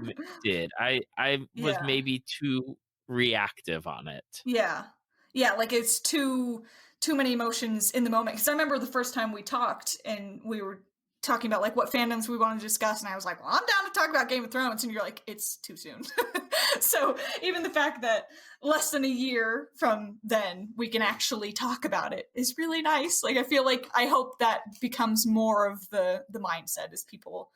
did. I was Yeah. maybe too reactive on it. Yeah. Yeah, like it's too many emotions in the moment. Because I remember the first time we talked and we were talking about like what fandoms we want to discuss, and I was like, "Well, I'm down to talk about Game of Thrones," and you're like, "It's too soon." So even the fact that less than a year from then we can actually talk about it is really nice. Like, I feel like I hope that becomes more of the mindset as people,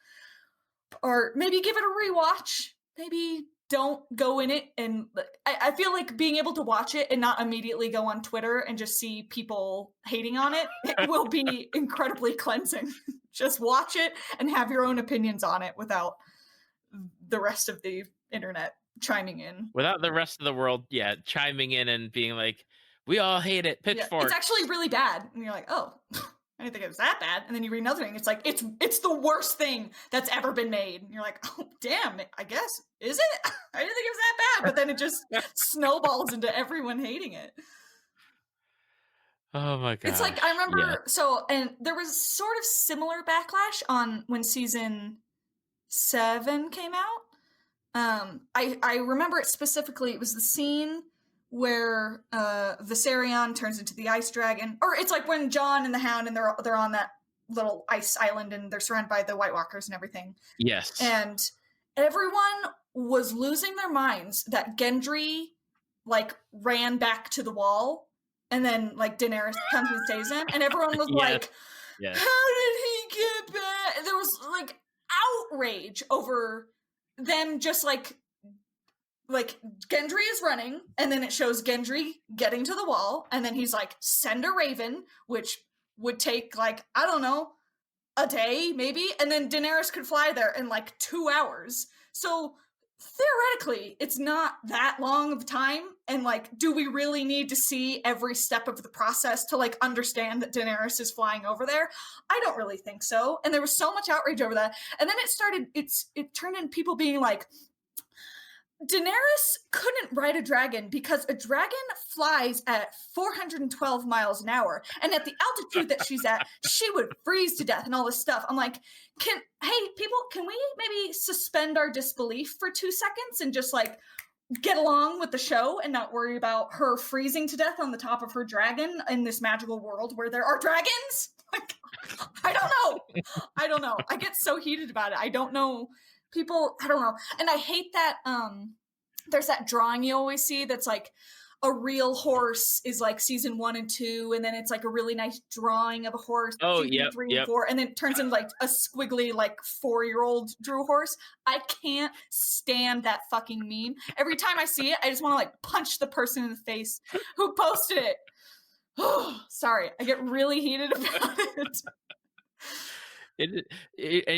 or maybe give it a rewatch. Maybe don't go in it, and I feel like being able to watch it and not immediately go on Twitter and just see people hating on it, it will be incredibly cleansing. Just watch it and have your own opinions on it without the rest of the internet chiming in. Without the rest of the world, yeah, chiming in and being like, we all hate it, Yeah, it's actually pitchforks. really bad, and you're like, oh, I didn't think it was that bad. And then you read another thing, it's like it's the worst thing that's ever been made, and you're like, oh damn, I guess is it? I didn't think it was that bad, but then it just snowballs into everyone hating it. Oh my It's like I gosh, yeah. remember, so, and there was sort of similar backlash on when season 7 came out. I remember it specifically. It was the scene where Viserion turns into the ice dragon, or it's like when Jon and the Hound, and they're on that little ice island and they're surrounded by the White Walkers and everything, Yes. and everyone was losing their minds that Gendry like ran back to the wall, and then like Daenerys comes and saves him, and everyone was Yes, like, yes. "How did he get back?" There was like outrage over them just like Gendry is running, and then it shows Gendry getting to the wall, and then he's like, send a raven, which would take like, I don't know, a day maybe, and then Daenerys could fly there in like 2 hours. So theoretically, it's not that long of time, and like, do we really need to see every step of the process to like understand that Daenerys is flying over there? I don't really think so. And there was so much outrage over that, and then it turned into people being like, Daenerys couldn't ride a dragon because a dragon flies at 412 miles an hour. And at the altitude that she's at, she would freeze to death and all this stuff. I'm like, hey, people, can we maybe suspend our disbelief for 2 seconds and just like get along with the show and not worry about her freezing to death on the top of her dragon in this magical world where there are dragons? Like, I don't know. I don't know. I get so heated about it. I don't know. People, I don't know. And I hate that there's that drawing you always see that's like a real horse is like season 1 and 2, and then it's like a really nice drawing of a horse Oh, season yep, 3 and yep. 4, and then it turns into like a squiggly like 4-year-old drew horse. I can't stand that fucking meme. Every time I see it, I just want to like punch the person in the face who posted it. Sorry, I get really heated about it. And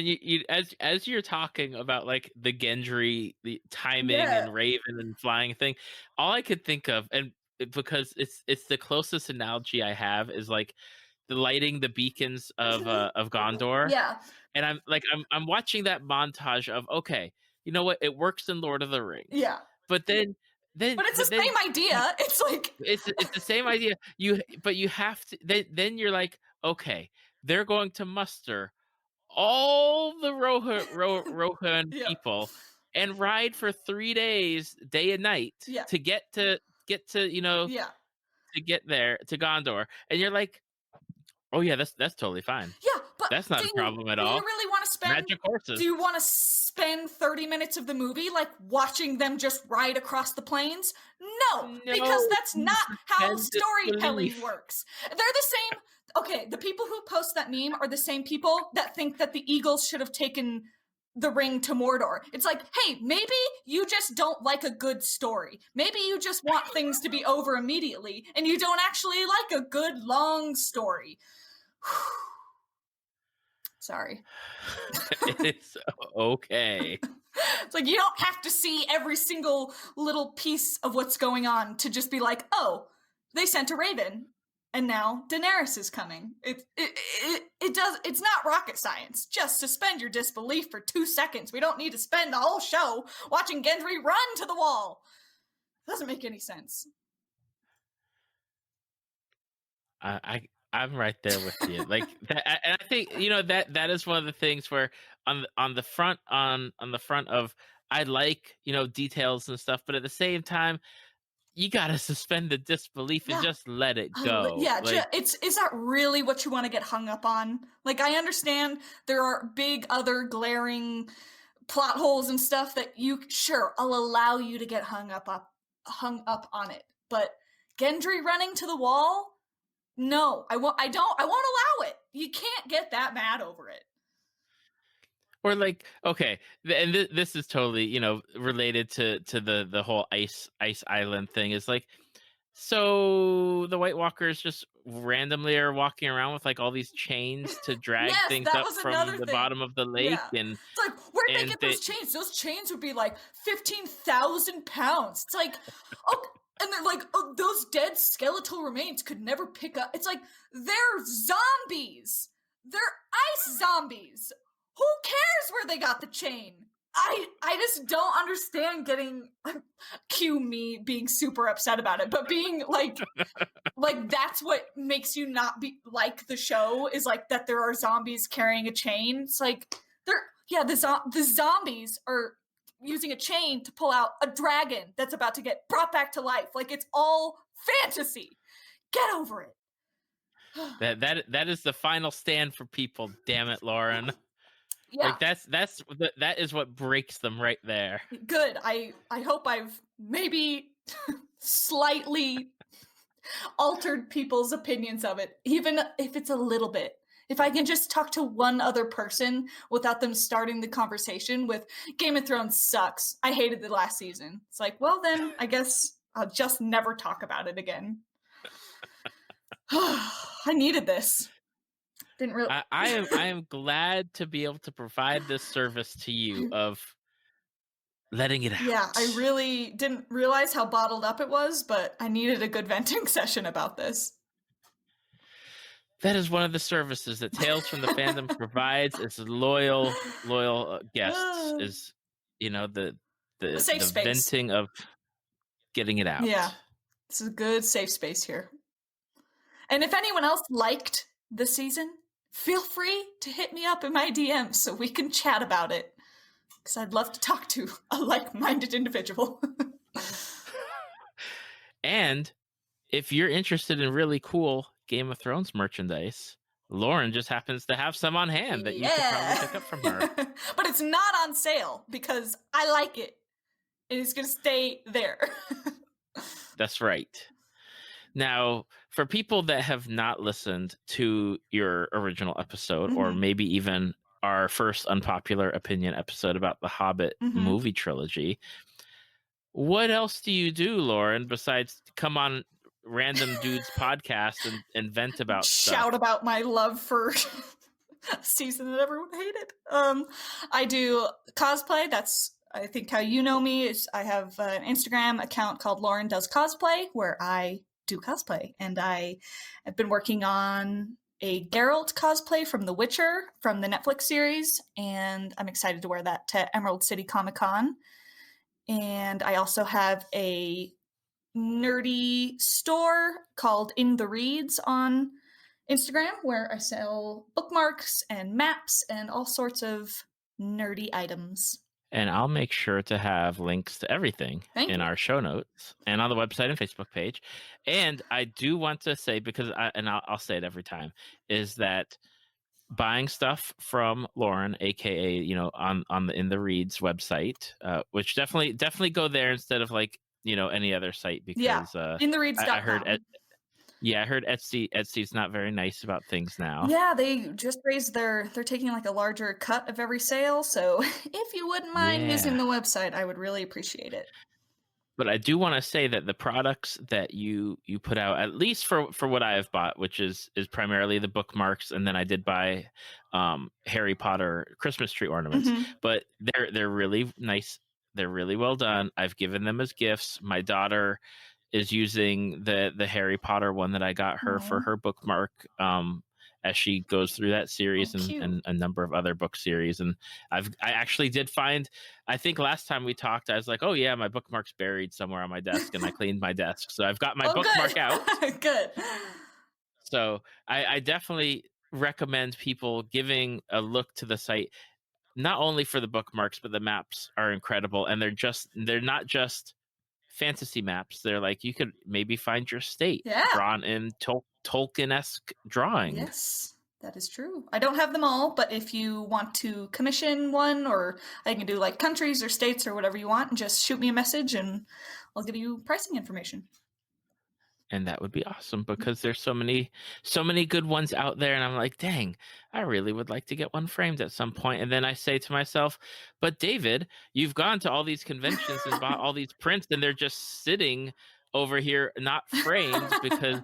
you as you're talking about like the Gendry, the timing Yeah. and Raven and flying thing, all I could think of, and because it's the closest analogy I have, is like lighting the beacons of Gondor. Yeah. And I'm watching that montage of, okay, you know what? It works in Lord of the Rings. Yeah. But then But it's the same idea. It's like it's the same idea. You have to then you're like, okay, they're going to muster all the Rohan Yeah. people and ride for 3 days, day and night, Yeah. to get to yeah. to get there to Gondor. And you're like, oh yeah, that's totally fine. Yeah, but That's not a problem at do all. you really want to spend Magic horses. Do you want to spend 30 minutes of the movie like watching them just ride across the plains? No, because that's not how storytelling works. They're the same. Okay, the people who post that meme are the same people that think that the Eagles should have taken the ring to Mordor. It's like, hey, maybe you just don't like a good story. Maybe you just want things to be over immediately, and you don't actually like a good long story. Sorry. It's okay. It's like you don't have to see every single little piece of what's going on to just be like, oh, they sent a raven, and now Daenerys is coming. It's not rocket science. Just suspend your disbelief for 2 seconds. We don't need to spend the whole show watching Gendry run to the wall. Doesn't make any sense. I'm right there with you. Like that, and I think that is one of the things where on the front of, I like details and stuff, but at the same time, you gotta suspend the disbelief and just let it go. Yeah, is that really what you want to get hung up on? Like, I understand there are big other glaring plot holes and stuff that I'll allow you to get hung up on it, but Gendry running to the wall. No, I won't allow it. You can't get that mad over it. Or like, okay, and this is totally, related to the whole ice island thing. Is like, so the White Walkers just randomly are walking around with like all these chains to drag things up from the bottom of the lake. Yeah. And it's like, where'd they get those chains? Those chains would be like 15,000 pounds. It's like, oh. And they're like, oh, those dead skeletal remains could never pick up. It's like, they're zombies. They're ice zombies. Who cares where they got the chain? I just don't understand cue me being super upset about it, but being like that's what makes you not be like the show, is like that there are zombies carrying a chain. It's like, the zombies are using a chain to pull out a dragon that's about to get brought back to life. Like, it's all fantasy. Get over it. that is the final stand for people. Damn it, Lauren. Yeah. Like that is what breaks them right there. Good. I hope I've maybe slightly altered people's opinions of it, even if it's a little bit. If I can just talk to one other person without them starting the conversation with Game of Thrones sucks. I hated the last season. It's like, well, then I guess I'll just never talk about it again. I needed this. Didn't really. I am glad to be able to provide this service to you of letting it out. Yeah, I really didn't realize how bottled up it was, but I needed a good venting session about this. That is one of the services that Tales from the Fandom provides as loyal guests, is the safe space. venting of getting it out. Yeah, this is a good safe space here. And if anyone else liked the season, feel free to hit me up in my DMs so we can chat about it, because I'd love to talk to a like-minded individual. And if you're interested in really cool Game of Thrones merchandise, Lauren just happens to have some on hand that you could probably pick up from her. But it's not on sale because I like it, and it's going to stay there. That's right. Now, for people that have not listened to your original episode, or maybe even our first Unpopular Opinion episode about the Hobbit movie trilogy, what else do you do, Lauren, besides come on random dudes podcast and vent about shout about my love for a season that everyone hated? I do cosplay. That's, I think, how you know me. Is I have an Instagram account called Lauren Does Cosplay, where I do cosplay, and I have been working on a Geralt cosplay from The Witcher from the Netflix series, and I'm excited to wear that to Emerald City Comic Con. And I also have a nerdy store called In the Reads on Instagram, where I sell bookmarks and maps and all sorts of nerdy items. And I'll make sure to have links to everything in our show notes and on the website and Facebook page. And I do want to say, because I'll say it every time, is that buying stuff from Lauren, aka on the In the Reads website, which definitely go there instead of like any other site, because inthereads.com. I heard I heard Etsy's not very nice about things now. Yeah, they just raised they're taking like a larger cut of every sale, so if you wouldn't mind using the website, I would really appreciate it. But I do want to say that the products that you put out, at least for what I have bought, which is primarily the bookmarks, and then I did buy Harry Potter Christmas tree ornaments, but they're really nice. They're really well done. I've given them as gifts. My daughter is using the Harry Potter one that I got her for her bookmark as she goes through that series and a number of other book series. And I actually did find, I think last time we talked, I was like, oh yeah, my bookmark's buried somewhere on my desk, and I cleaned my desk. So I've got my bookmark out. Good. So I definitely recommend people giving a look to the site, not only for the bookmarks, but the maps are incredible. And they're not just fantasy maps. They're like, you could maybe find your state drawn in Tolkien-esque drawing. Yes, that is true. I don't have them all, but if you want to commission one, or I can do like countries or states or whatever you want, and just shoot me a message and I'll give you pricing information. And that would be awesome, because there's so many good ones out there. And I'm like, dang, I really would like to get one framed at some point. And then I say to myself, but David, you've gone to all these conventions and bought all these prints, and they're just sitting over here not framed, because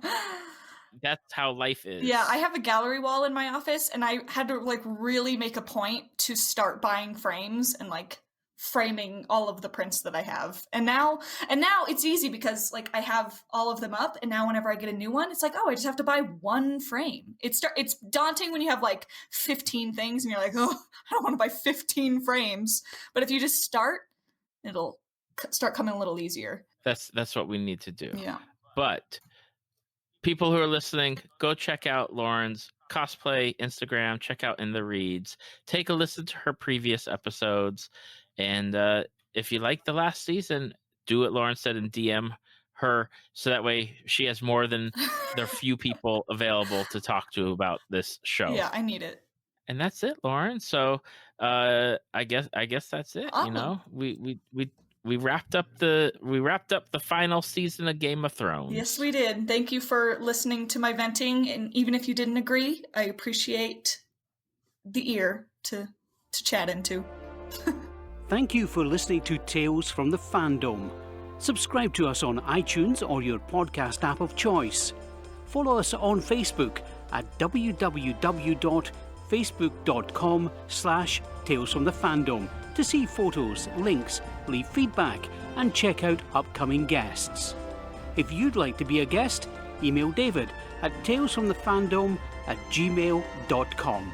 that's how life is. Yeah, I have a gallery wall in my office, and I had to like really make a point to start buying frames and like framing all of the prints that I have. And now it's easy, because like I have all of them up, and now whenever I get a new one, it's like, oh, I just have to buy one frame. It's daunting when you have like 15 things and you're like, oh, I don't want to buy 15 frames. But if you just start, it'll start coming a little easier. That's what we need to do. Yeah. But people who are listening, go check out Lauren's Cosplay Instagram, check out In the Reads, take a listen to her previous episodes. And if you like the last season, do what Lauren said and DM her, so that way she has more than the few people available to talk to about this show. Yeah, I need it. And that's it, Lauren. So I guess that's it. Awesome. We wrapped up the final season of Game of Thrones. Yes, we did. Thank you for listening to my venting, and even if you didn't agree, I appreciate the ear to chat into. Thank you for listening to Tales from the Fandom. Subscribe to us on iTunes or your podcast app of choice. Follow us on Facebook at www.facebook.com/talesfromthefandom to see photos, links, leave feedback, and check out upcoming guests. If you'd like to be a guest, email David at talesfromthefandom@gmail.com.